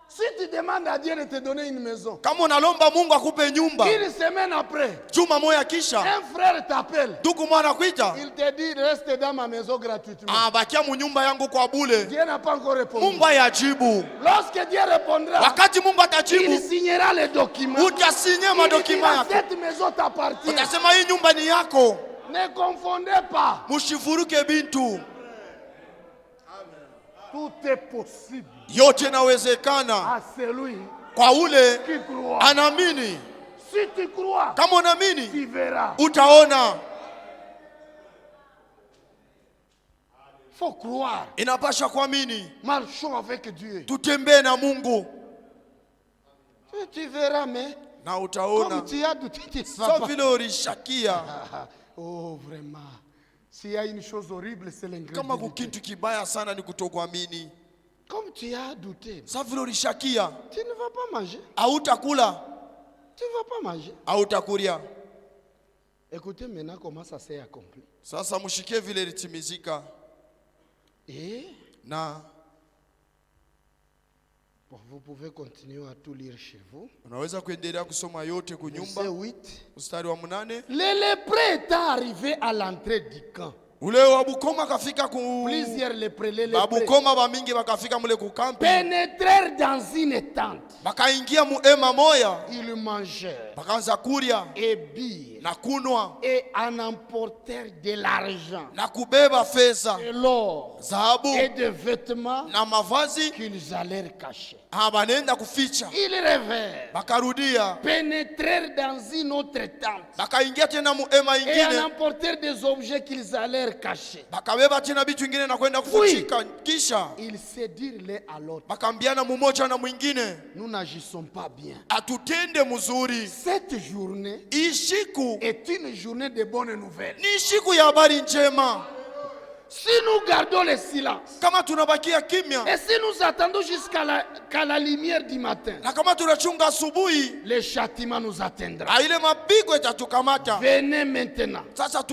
Si tu demandes à Dieu de te donner une maison, Kama unalomba Mungu akupe nyumba, une semaine après, juma moja kisha un frère t'appelle. ndugu mwana kuita, Il te dit, reste dans ma maison gratuitement. bakia mu nyumba yangu kwa bule. Dieu n'a pas encore répondu. Mungu ayajibu. Lorsque Dieu répondra, Wakati Mungu il atajibu, signera les documents. utasinye Il madokima dira, yako. cette maison t'appartient. Utasema hii nyumba ni yako. Ne confondez pas. Mushifuruke bintu. Tout est possible Yote inawezekana à celui kwa ule qui croit. anaamini. Si tu crois, Kama unaamini, tu verras. utaona. Faut croire. Inapasha kuamini. Marchons avec Dieu. Tutembee na Mungu Tu verras, mais na comme utaona. tu as douté, tu ne vas Sio pas. vile ulishakia. Oh, vraiment. S'il y a une chose horrible, c'est Kama l'ingrédient. kitu kibaya sana ni kutokuamini. Comme tu as douté, Sio vile ulishakia. tu ne vas pas manger. Hautakula, Tu ne vas pas manger. hautakulia. Écoutez maintenant comment ça s'est accompli. Sasa mshike vile ilitimizika. Et Na bon, vous pouvez continuer à tout lire chez vous. unaweza kuendelea kusoma yote kunyumba. Verset 8. Mstari wa 8. Les lépreux étant arrivés à l'entrée du camp. Ule wa Bukoma kafika ku Plusieurs lépreux, les ba lépreux Bukoma ba mingi bakafika mule ku kampi. pénétrèrent dans une tente. Bakaingia mu ema moya. Ils mangèrent Bakaanza kuria et birent na kunwa et en emportèrent de l'argent, na kubeba fedha, de l'or dhahabu et des vêtements na mavazi. qu'ils allèrent cacher. Banaenda kuficha. Ils revèrent, Bakarudia. pénétrèrent dans une autre tente Bakaingia tena mu ema et en ingine. emportèrent des objets qu'ils allèrent cacher. Bakabeba tena vitu vingine na kwenda kufichika. Kisha Ils se dirent l'un à l'autre, bakambiana mmoja na mwingine, nous n'agissons pas bien. atutende mzuri. Cette journée Hii siku est une journée de bonnes nouvelles. ni siku ya habari njema. Si nous gardons le silence Kama tunabakia kimya et si nous attendons qu'à la lumière du matin, na kama tunachunga asubuhi, le châtiment nous atteindra. ile mapigo itatukamata. Venez maintenant. Sasa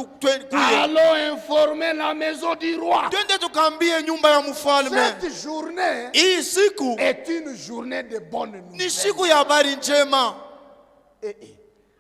Allons informer la maison du roi. twende tukaambie nyumba ya mfalme, Cette journée hii siku est une journée de bonnes ni nouvelles. siku ya habari njema.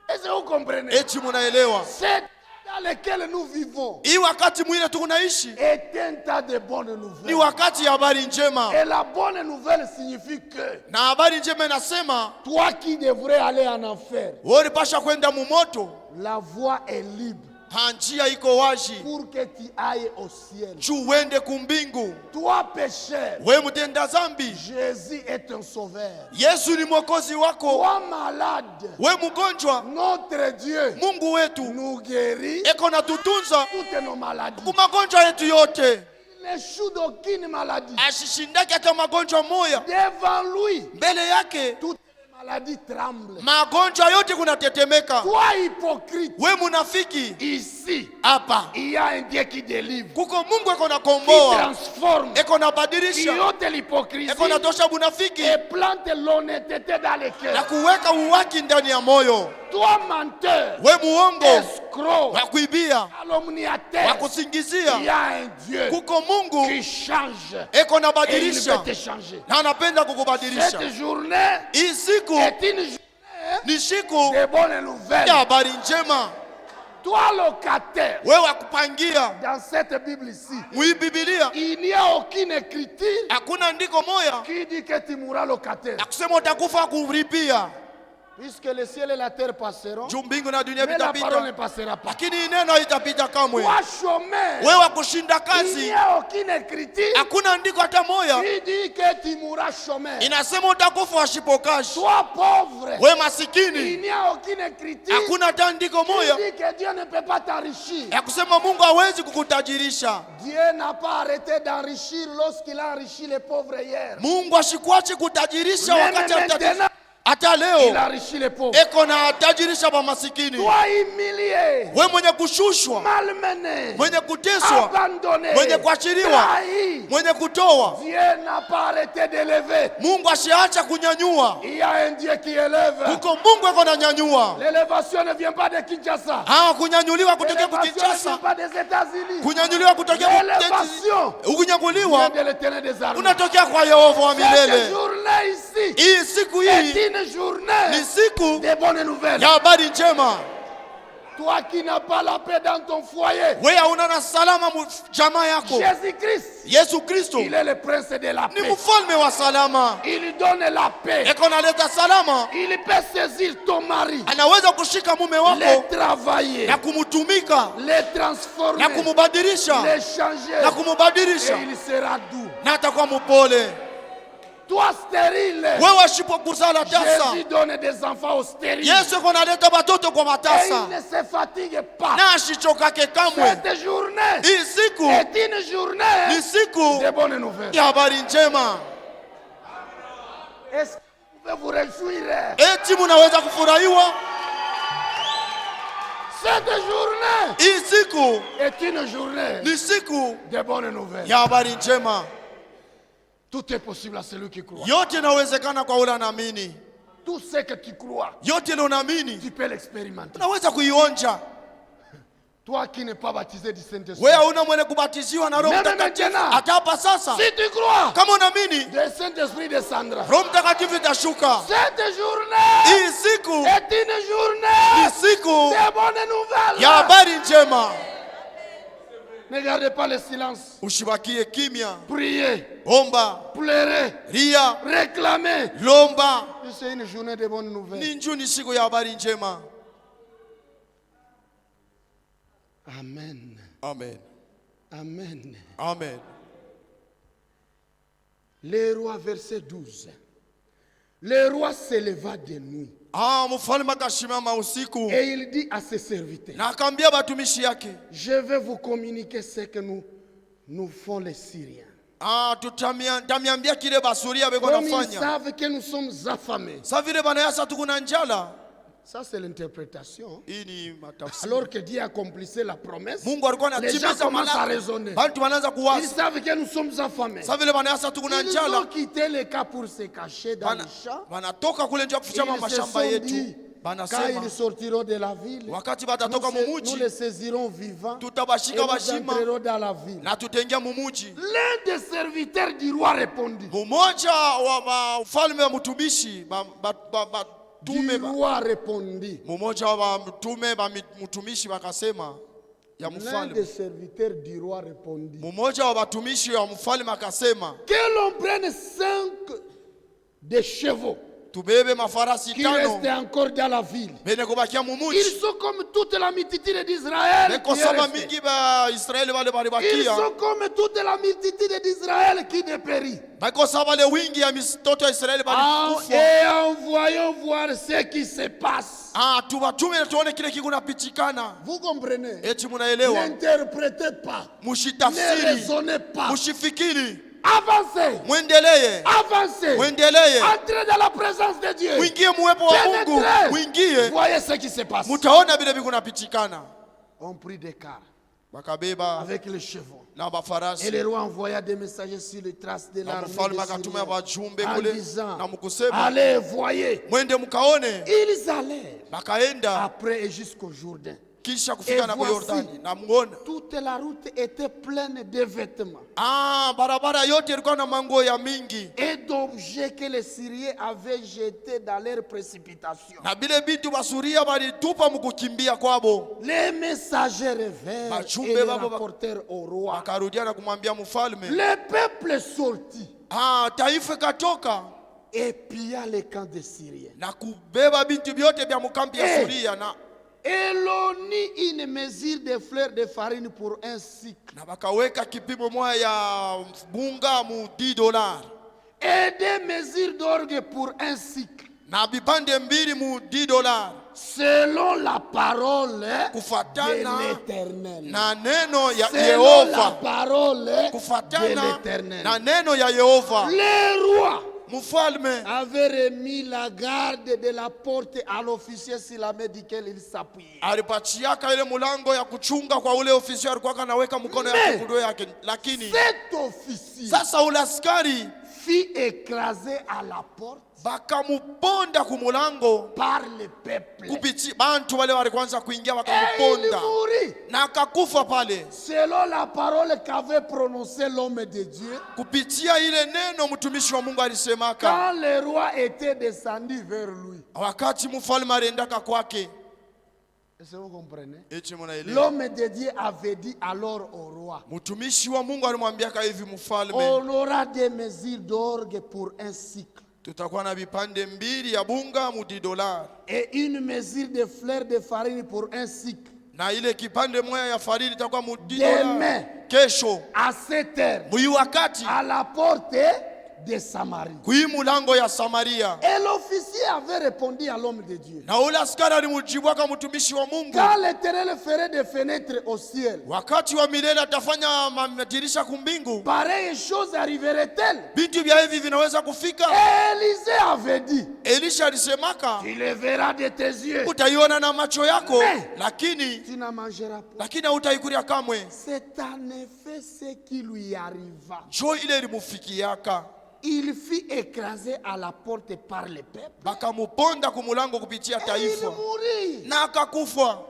Est-ce que vous comprenez? Eti munaelewa? C'est dans lequel nous vivons Hii wakati mwingine tunaishi est un tas de bonnes ni nouvelles. wakati ya habari njema, Et la bonne nouvelle signifie que na habari njema inasema toi qui devrais aller en enfer, wewe unapasha kwenda mumoto. la voie est libre Njia iko wazi pour que tu ailles au ciel. juu uende kumbingu. Toi pécheur, Wewe mtenda zambi, Jésus est un sauveur. Yesu ni mwokozi wako. Toi malade, Wewe mgonjwa, notre Dieu Mungu wetu nous guérit eko na tutunza toutes nos maladies. ku magonjwa yetu yote. Il n'échoue d'aucune maladie. Ashishindake hata magonjwa moya Devant lui, mbele yake. toutes les maladie tremble. magonjwa yote kunatetemeka. Toi hypocrite, We munafiki, ici, hapa il y a un Dieu qui délivre, kuko Mungu eko na qui komboa, transforme, eko na qui badilisha, ôte l'hypocrisie eko na tosha bunafiki et plante l'honnêteté dans les na cœurs. kuweka uwaki ndani ya moyo. Toi menteur, We muongo, escroc, wa kuibia, wa calomniateur, il y kusingizia, a un Dieu kuko Mungu qui change eko na et il veut badilisha te changer. na anapenda kukubadilisha. Cette journée Hii siku est une journée ni siku de bonnes nouvelles. ya habari njema. Toi locataire, Wewe akupangia dans cette Bible ici, mwi Biblia il n'y a aucune écriture hakuna andiko moya qui dit que tu mourras locataire. akusema utakufa kuripia. Puisque le ciel et la terre passeront, Juu mbingu na dunia mais la parole ne vitapita, passera pas. lakini neno haitapita kamwe. Toi chômeur, Wewe kushinda il kazi n'y a aucune écriture hakuna andiko hata moya qui dit que tu mourras chômeur. inasema utakufa washipokashi. Toi pauvre, We il masikini n'y a aucune écriture hakuna hata andiko qui moya dit que Dieu ne peut pas t'enrichir. ya kusema Mungu hawezi kukutajirisha. Dieu n'a pas arrêté d'enrichir lorsqu'il a enrichi les pauvres hier. Mungu ashikuachi kutajirisha Même wakati maintenant, hata il leo a enrichi les pauvres. eko na tajirisha ba masikini. Toi humilié, We mwenye kushushwa, malmené, mwenye kuteswa, abandonné, mwenye kuachiliwa, trahi, mwenye kutoa, Dieu n'a pas arrêté d'élever. Mungu ashiacha kunyanyua. Il y a un Dieu qui élève. Kuko Mungu eko na nyanyua. L'élévation ne vient pas de Kinshasa. Kunyanyuliwa kutokea ku L'élévation ne vient Kinshasa, pas des États-Unis. kunyanyuliwa kutokea L'élévation vient kunyakuliwa de l'Éternel des armées. kunatokea kwa Yehova wa Cette milele. journée ici Hii siku est hii une journée ni siku de bonnes nouvelles. ya habari njema. Toi qui n'as pas la paix dans ton foyer, Wewe hauna na salama jamaa yako. Jésus-Christ, Yesu Kristo il est le prince de la ni paix. mfalme wa salama, Il donne la paix. eko naleta salama. Il peut saisir ton mari, Anaweza kushika mume les wako travailler, na kumutumika les transformer, na kumubadilisha les changer, na et kumubadilisha il sera doux. na atakuwa mpole. Toi stérile, Wewe ashipo kuzala tasa, Jésus donne des enfants aux stériles. Yesu eko naleta batoto kwa Et matasa il ne se fatigue pas. na ashichokake kamwe. Cette journée Hii siku est une journée ni siku de bonnes nouvelles. ya habari njema. Est-ce que vous pouvez vous réjouir? Eti munaweza kufurahiwa. Cette journée Hii siku est une journée ni siku de bonnes nouvelles. ya habari njema. Tout est possible à celui qui croit. Yote inawezekana kwa ule anaamini. Tout ce que tu crois, Yote ile unaamini tu peux l'expérimenter. unaweza kuionja. Toi qui n'es pas baptisé du Saint-Esprit, Wewe hauna mwenye kubatiziwa na Roho Meme Mtakatifu. maintenant. Hata hapa sasa si tu crois, kama unaamini, le Saint-Esprit descendra. Roho Mtakatifu itashuka. Cette journée Hii siku est une journée ni siku de bonnes nouvelles. ya habari njema. Ne gardez pas le silence. Ushibakie kimya, Priez, omba, pleurez, ria, réclamez. lomba. C'est une journée de bonnes nouvelles. Ni njoo ni siku ya habari njema. Amen. Amen. Amen. Amen. Le roi, verset 12. Le roi s'éleva de nuit Mfalme akashimama usiku et il dit à ses serviteurs, na akaambia batumishi yake, je vais vous communiquer ce que nous font les Syriens. Tamiambia kile basuria beko Comme ils nafanya. savent que nous sommes affamés. Sa vile banayasa tukuna njala. Ça, c'est l'interprétation. Hii ni matafsiri. Alors que Dieu accomplissait la promesse, Mungu alikuwa les gens anatimiza commencent à malaka. raisonner. Bantu wanaanza Ils kuwaza. savent que nous sommes affamés. Sa vile banayasa tukuna Ils ont njala. quitté le cas pour se cacher dans les champs. Wanatoka kule nje kuficha Ils se mashamba sont yetu. dit, quand Banasema ils sortiront de la ville, wakati batatoka nous les mumuji saisirons vivants et tutabashika nous bashima entrerons dans la ville. na tutaingia mumuji. L'un des serviteurs du roi répondit. Mmoja wa mfalme wa mtumishi Du tume roi répondit. mmoja wa mtume ba mtumishi wakasema ya L'un des mfalme. serviteurs du roi répondit. Mmoja wa watumishi wa mfalme akasema Que l'on prenne 5 des chevaux tubebe mafarasi qui 5 restent encore dans la ville. bene kubakia mumuji. Ils sont comme toute la multitude d'Israël. Beko qui est saba restée. mingi ba Israeli wale Ils balibakia. sont comme toute la multitude d'Israël qui dépérit. Beko saba le wingi ya mitoto ya Israeli balikufa. Et en voyant voir ce qui se passe. Tubatume na tuone kile kiko napitikana. Vous comprenez? Eti munaelewa? N'interprétez pas. Ne Mushitafsiri. raisonnez pas. Mushifikiri. Avancez. Mwendelee. Avancez. Mwendelee. Entrez dans la présence de Dieu. Mwingie muwepo wa Mungu. Pénétrez. Mwingie. Voyez ce qui se passe. Mutaona vile vikunapitikana. On prit des cars Bakabeba avec les chevaux. na Et bafarasi. le roi envoya des messagers sur les traces de Na l'armée mfalme de akatuma Syrie wajumbe en kule disant, na mkusema allez, voyez. mwende mkaone. Ils allèrent Bakaenda après et jusqu'au Jourdain. kisha kufika Et na voici. Yordani na muona. Toute la route était pleine de vêtements Barabara yote ilikuwa na manguo ya mingi. et d'objets que les Syriens avaient jetés dans leur précipitation. Na bile bintu basuria balitupa mkukimbia kwabo. Les messagers revinrent Bajumbe et le babo rapportèrent au roi. Akarudia na kumwambia mfalme. Le peuple sortit Taifa katoka et pilla les camps des Syriens. na kubeba bintu vyote vya mkambi ya Suria na Et l'on mit une mesure de fleurs de farine pour un cycle. na bakaweka kipimo moja ya bunga mu $10 Et des mesures d'orgue pour un cycle. na vipande mbili mu $10 Selon la parole kufatana de l'Éternel. na neno ya Selon la Yehova, parole de kufatana l'Éternel. na neno ya Yehova. Le roi Mfalme avait remis la garde de la porte à l'officier sur la main duquel il s'appuyait. alipachiaka ile mulango ya kuchunga kwa ule ofisia alikuwa kanaweka mkono yake kudo yake, lakini Cet officier sasa ule askari fut écrasé à la porte bakamuponda kumulango par le peuple. kupitia bantu wale walikuanza kuingia Et il wakamuponda mourut. na akakufa pale Selon la parole qu'avait prononcée l'homme de Dieu, kupitia ile neno mtumishi wa Mungu alisemaka quand le roi était descendu vers lui. wakati mfalme aliendaka kwake. Est-ce que vous comprenez? Eti munaelewa? L'homme de Dieu avait dit alors au roi, Mtumishi wa Mungu alimwambiaka hivi mfalme, on aura des mesures d'orgue pour un cycle tutakuwa na vipande mbili ya bunga mu $10 et une mesure de fleurs de farine pour un cycle. na ile kipande moja ya farili itakuwa mu Demain. $10 kesho À cette heure, mwi wakati à la porte de Samarie. kui mulango ya Samaria. Et l'officier avait répondu à l'homme de Dieu, Na ule askari alimujibwaka mtumishi wa Mungu, quand l'Éternel ferait des fenêtres au ciel, wakati wa milele atafanya madirisha kumbingu, pareille chose arriverait-elle? bintu vya hivi vinaweza kufika? Et Élisée avait dit, Elisha alisemaka, tu le verras de tes yeux, utaiona na macho yako, Mais- lakini tu n'en mangeras pas. hautaikulia kamwe. C'est en effet ce qui lui arriva. Jo ile ilimufikiaka, Il fut écrasé à la porte par le peuple. bakamuponda kumulango kupitia Et il taifa mourit. na akakufa.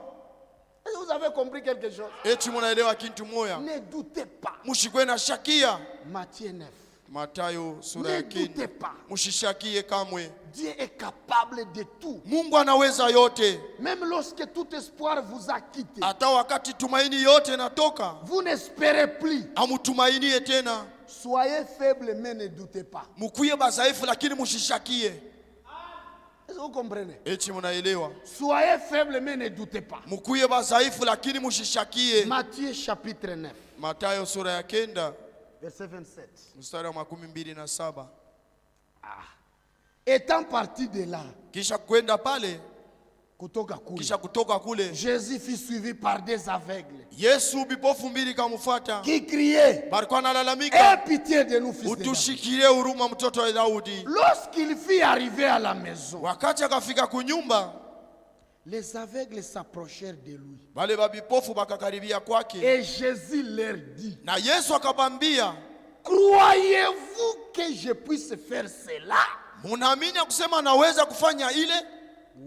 Est-ce que vous avez compris quelque chose? Eti munaelewa kintu moya? Ne doutez pas. Mushikwe na shakia. Matthieu 9. Matayo sura Ne ya doutez 4. pas. Mushishakie kamwe. Dieu est capable de tout. Mungu anaweza yote. Même lorsque tout espoir vous a quitté, Hata wakati tumaini yote natoka, vous n'espérez plus. amutumainie tena. Soyez faible, mais ne doutez pas. Mukuye bazaifu lakini mushishakie. Est-ce que vous comprenez? Eti munaelewa? Soyez faible, mais ne doutez pas. Mukuye bazaifu lakini mushishakie. Matthieu chapitre 9, Matayo sura ya 9 verset 27. mstari wa 27. Étant parti de là, Kisha kwenda pale, kutoka kule, kisha kutoka kule, Jésus fut suivi par des aveugles Yesu bipofu mbili kamfuata. qui criaient, Balikuwa aie nalalamika, pitié de nous, fils de David. utushikilie huruma mtoto wa Daudi. Lorsqu'il fut arrivé à la maison, Wakati akafika kunyumba, les aveugles s'approchèrent de lui. wale babipofu bakakaribia kwake, Et Jésus leur dit, na Yesu akabambia, croyez-vous que je puisse faire cela? munaamini ya kusema naweza kufanya ile?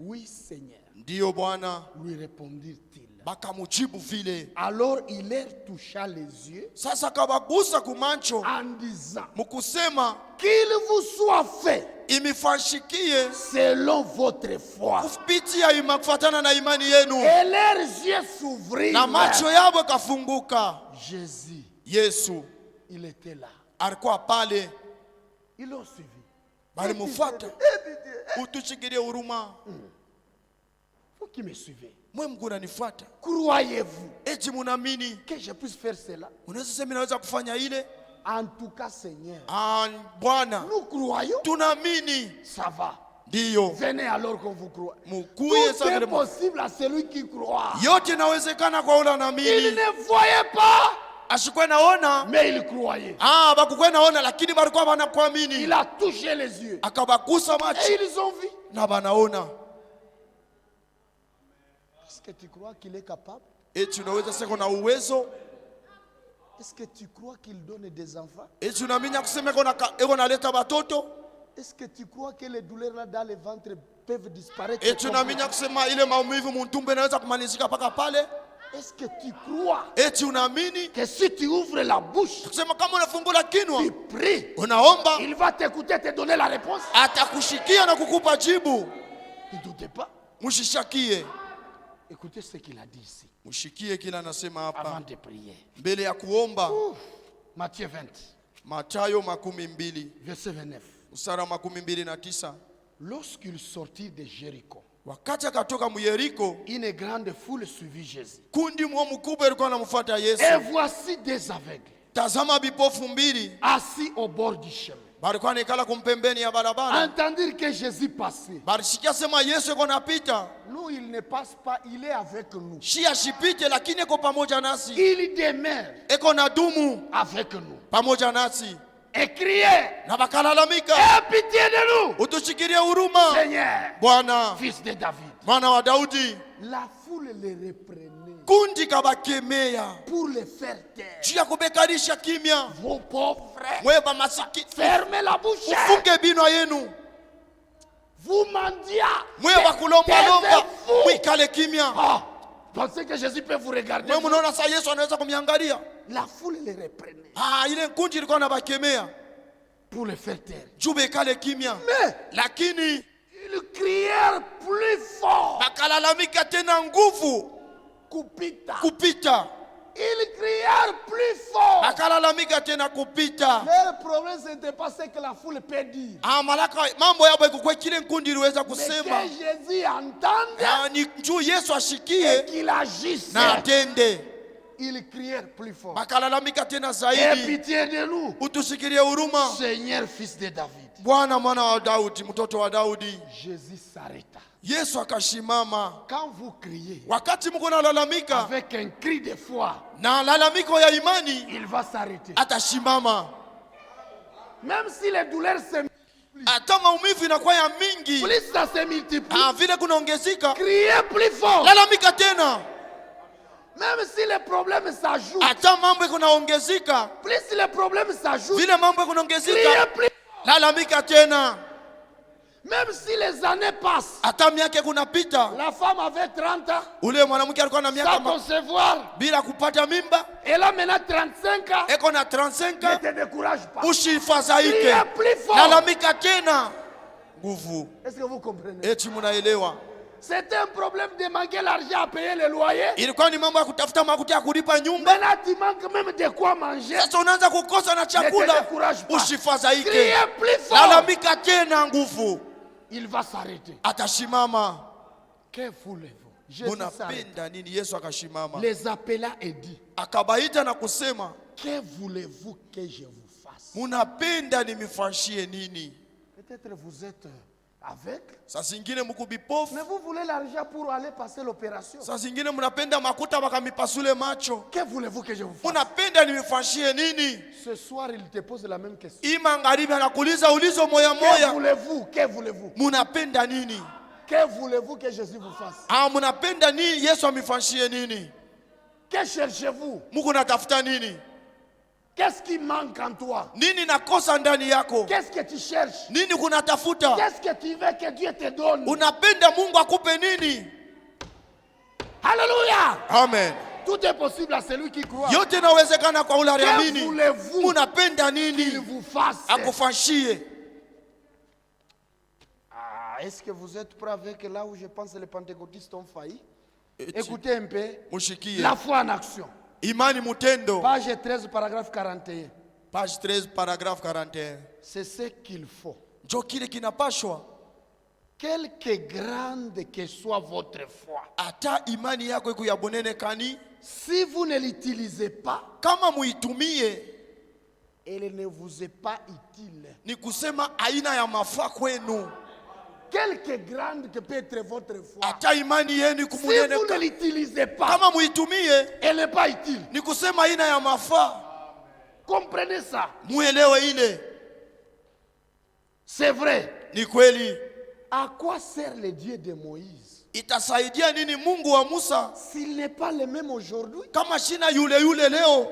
Oui, Seigneur, Ndiyo Bwana. lui répondirent-ils. Bakamujibu vile. Alors il leur toucha les yeux Sasa kabagusa kumancho en disant, mukusema, qu'il vous soit fait imifashikie selon votre foi. kupitia kufatana na imani yenu. Et leurs yeux s'ouvrirent. Na macho yabo kafunguka. Jésus, Yesu il était là. alikuwa pale, Ils l'ont suivi. balimufuata. Utushikilie huruma. Vous qui me suivez, Mwe Mungu unanifuata. croyez-vous Eti munaamini que je puisse faire cela? unaweza sema naweza kufanya ile? En tout cas, Seigneur, Bwana, nous croyons. tunaamini. Ça va. Ndiyo. Venez alors qu'on vous croit. Mukuye Tout sasa est vile. possible à celui qui croit. Yote inawezekana kwa ule Il anaamini. ne voyait pas. ashikwe naona mais il croyait. bakukwe naona lakini balikuwa banakuamini. Il a touché les yeux. Akabagusa macho Et ils ont vu. na banaona. Est-ce que tu crois qu'il est capable? Eti unaweza sema na uwezo? Est-ce que tu crois qu'il donne des enfants? Eti unaamini kusema eko naleta batoto? Est-ce que tu crois que les douleurs là dans le ventre peuvent disparaître? Eti unaamini kusema ile maumivu mtumbe inaweza kumalizika paka pale? Est-ce que tu crois Eti unaamini que si tu ouvres la bouche, kusema kama unafungula kinwa tu pries, unaomba il va t'écouter, te donner la réponse? atakushikia na kukupa jibu? Ne doutez pas. Mshishakie, Écoutez ce qu'il a dit ici mshikie kila anasema avant hapa de prier. mbele ya kuomba. Matthieu 20, Mathayo 20 verset 29. mstari wa 29. Lorsqu'ils sortirent de Jéricho, Wakati akatoka Yeriko, une grande foule suivit Jésus. kundi mkubwa ilikuwa inamfuata Yesu. Et voici des aveugles Tazama bipofu mbili assis au bord du chemin. balikuwa nikala kumpembeni ya barabara. Entendirent que Jésus passait. Balisikia sema Yesu yuko napita. Nous, il ne passe pas, il est avec nous. Shi ashipite lakini eko pamoja nasi. Il demeure Eko na dumu avec nous. pamoja nasi. Et criait, Na bakalalamika, aie pitié de nous, utushikirie huruma Seigneur, Bwana, fils de David. mwana wa Daudi. La foule les reprenait Kundi kabakemea pour les faire taire. juu ya kubekarisha kimya. Vos pauvres frères, Mweba masikini, fermez la bouche. ufunge binwa yenu. Vous mendiants, Mweba kulomba taisez-vous. mwikale kimya. Ah, pensez que Jésus peut vous regarder? Mwe mnaona saa Yesu anaweza kumyangalia? La foule les reprenait Ile kundi ilikuwa nabakemea pour les faire taire. juu bekale kimya, Mais lakini ils crièrent plus fort. bakalalamika tena nguvu kupita. Ils crièrent plus fort. Bakalalamika tena kupita. Leur problème, ce n'était pas ce que la foule peut dire. Malaka mambo yabo ikuwa kile kundi liweza Mais kusema. que Jésus entende Ni juu Yesu et ashikie qu'il agisse. na atende. Ils crièrent plus fort. Bakalalamika tena Aie zaidi, pitié de nous, utushikilie huruma Seigneur, fils de David. Bwana, mwana wa Daudi, mtoto wa Daudi. Jésus s'arrêta. Yesu akashimama. Quand vous criez Wakati mko nalalamika avec un cri de foi, na lalamiko ya imani, il va s'arrêter. atashimama. Même si les douleurs se multiplient, Hata maumivu inakuwa ya mingi, plus ça se multiplie, vile kunaongezeka, criez plus fort. lalamika tena. Même si les problèmes s'ajoutent, Hata mambo kunaongezeka, plus les problèmes s'ajoutent, vile mambo criez kunaongezeka, plus fort. lalamika tena. Même si les années passent, Hata miaka kunapita, la femme avait 30 ans, ule mwanamke alikuwa na sans miaka concevoir, bila kupata mimba, elle a maintenant 35 ans, eko na 35 ne ans, te décourage pas. usifadhaike, Criez plus fort. lalamika tena. Nguvu. Est-ce que vous comprenez? Eti munaelewa? C'était un problème de manquer l'argent à payer le loyer. Ilikuwa ni mambo ya kutafuta makuta ya kulipa nyumba. Maintenant, tu manques même de quoi manger. Sasa unaanza kukosa na Ne te chakula, décourage pas. usifadhaike, Criez plus fort. lalamika tena. Nguvu. Il va s'arrêter. Atashimama. Que voulez-vous? Jésus s'arrête. Munapenda nini? Yesu akashimama, Les appela et dit, akabaita na kusema, que voulez-vous que je vous fasse? munapenda nimifanyie nini? Peut-être vous êtes avec, Saa zingine mko bipofu, mais vous voulez l'argent pour aller passer l'opération. saa zingine mnapenda makuta wakamipasule macho. Que voulez-vous que je vous fasse? Munapenda nimifanyie nini? Ce soir, il te pose la même question. Hii magharibi anakuuliza ulizo moya Que moya, voulez-vous? Que voulez-vous? munapenda nini? Que voulez-vous que Jésus vous fasse? Munapenda nini Yesu amifanyie nini? Que cherchez-vous? Mungu natafuta nini? Qu'est-ce qui manque en toi? Nini nakosa ndani yako? Qu'est-ce que tu cherches? Nini kunatafuta? Qu'est-ce que tu veux que Dieu te donne? Unapenda Mungu akupe nini? Alléluia! Amen. Tout est possible à celui qui croit. Yote inawezekana kwa ule Que aliamini. voulez-vous Unapenda qu'il nini vous fasse? akufanyie? Est-ce que vous êtes prêts avec là où je pense que les pentecôtistes ont failli? Écoutez un peu. Mushikie. La foi en action. Imani mutendo. Page 13, paragraphe 41. Page 13 paragraphe 41. C'est ce qu'il faut. Njo kile kinapashwa. Quelque grande que soit votre foi, Ata imani yako iko ya bonene kani, si vous ne l'utilisez pas, kama muitumie, elle ne vous est pas utile. ni kusema aina ya mafaa kwenu. quelque grande que peut être votre foi, hata imani yenu si kumunene vous ne l'utilisez pas, kama muitumie elle n'est pas utile. ni kusema haina ya mafaa. Comprenez ça. Muelewe ile C'est vrai. ni kweli. À quoi sert le Dieu de Moïse Itasaidia nini Mungu wa Musa s'il n'est pas le même aujourd'hui? kama shina yule yule leo?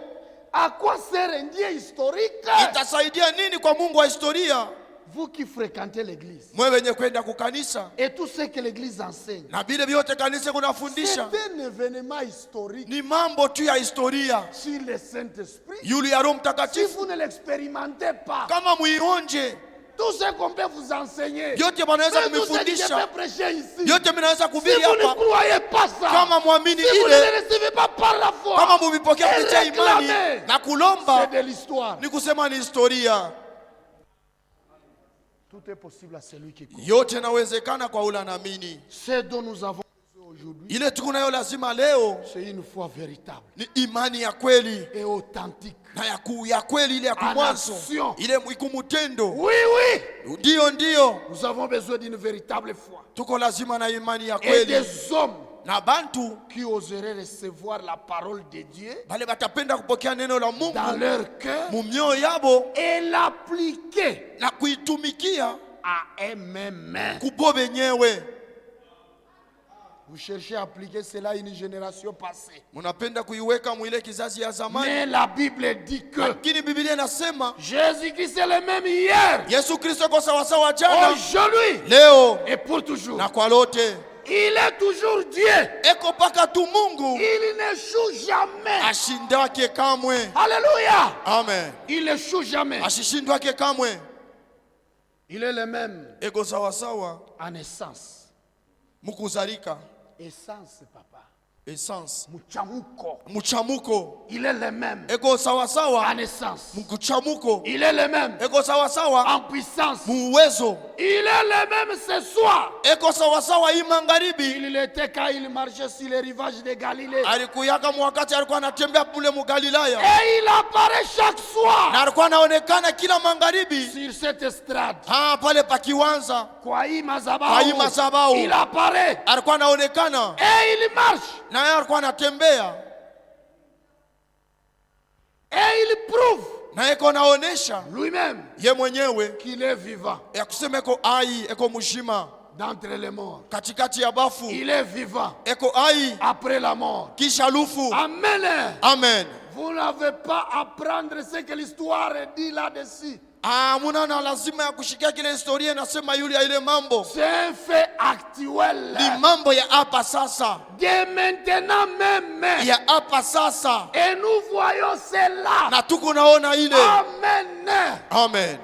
À quoi sert un Dieu historique? Itasaidia nini kwa Mungu wa historia? Vous qui fréquentez l'église Mwe wenye kwenda kukanisa et tout ce que l'église enseigne, na vile vyote kanisa c'est kunafundisha un événement historique ni mambo tu ya historia sur le Saint-Esprit. yule ya Roho Si Mtakatifu. vous ne l'expérimentez pas, Kama muionje tout ce qu'on peut vous enseigner, vyote wanaweza même tout ce que je kumifundisha, peux prêcher ici, vyote mnaweza si kuhubiri vous ne hapa, croyez pas ça, kama muamini si vous ne ile, le recevez pas par la foi, kama muvipokea et kupitia imani réclamez, na kulomba, c'est de l'histoire. ni kusema ni historia. Tout est possible à celui qui croit. Yote inawezekana kwa ule anaamini. Ce dont nous avons besoin aujourd'hui, Ile tuko nayo lazima leo c'est une foi véritable ni imani ya kweli et authentique. na ya kweli, ile ya kumwanzo, Action. ile ikumutendo. Oui, oui, Ndio nous avons besoin d'une véritable foi. tuko lazima na imani ya Et kweli, des hommes na bantu qui oseraient recevoir la parole de Dieu bale batapenda kupokea neno la Mungu dans leur cœur mumioyo yabo et l'appliquer na kuitumikia à eux-mêmes. kubo benyewe. Vous cherchez à appliquer cela à une génération passée. Munapenda kuiweka mwile kizazi ya zamani, Mais la Bible dit que lakini Biblia inasema Jésus-Christ est le même hier, Yesu Kristo kwa sawasawa jana, aujourd'hui leo et pour toujours. na kwa lote. Il est toujours Dieu. Eko paka tu Mungu Il n'échoue jamais. ashindake kamwe. Alléluia. Amen. Il n'échoue jamais. Ashishindwake kamwe. Il est le même Eko sawasawa en essence. mukuzalika, Essence, papa. essence, Muchamuko. muchamuko. Il est le même Eko sawasawa en essence. mukuchamuko. Il est le même Eko sawasawa en puissance. muwezo. Il est le même ce soir. Eko sawasawa hii magharibi. Il était quand il marchait sur les rivages de Galilée. Alikuyaka mwakati alikuwa anatembea kule mu Galilaya, Et il apparaît chaque soir na alikuwa anaonekana kila magharibi sur cette estrade. pale pakiwanza, Kwa hii kwa hii madhabahu. madhabahu Il apparaît alikuwa anaonekana, et il marche na yeye alikuwa anatembea, et il prouve na eko naonesha lui-même ye mwenyewe qu'il est vivant ya kusema eko ai, eko mshima d'entre les morts. katikati ya bafu, Il est vivant eko ai après la mort. kisha lufu. Amen. Amen. Vous n'avez pas à prendre ce que l'histoire dit là-dessus. Muna na lazima ya kushikia kile historia inasema yule ya ile mambo C'est un fait actuel. ni mambo ya hapa sasa, Dès maintenant même. ya hapa sasa, Et nous voyons cela. na tuko naona ile. Amen. Amen.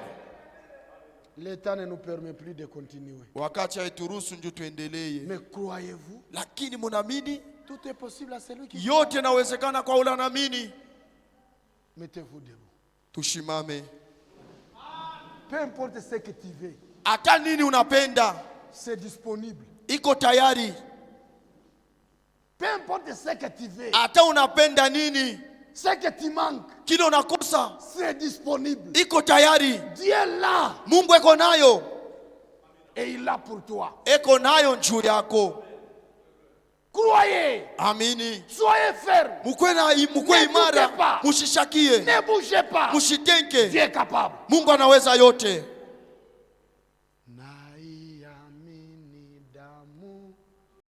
Le temps ne nous permet plus de continuer. Wakati haituruhusu ndio tuendelee, Mais croyez-vous, lakini munaamini tout est possible à celui qui yote inawezekana kwa ule anaamini. Mettez-vous debout. Tushimame. Peu importe ce que tu veux, Hata nini unapenda c'est disponible. iko tayari. Peu importe ce que tu veux, Hata unapenda nini, ce que tu manques, kile unakosa c'est disponible. iko tayari. Dieu est là Mungu eko nayo, et il l'a pour toi. eko nayo juu yako. Croyez, Amini, soyez ferme, mukwe Ne imara, doutez pas. mushishakie, ne bougez pas. mushitenke. Dieu est capable. Mungu anaweza yote. Naiamini damu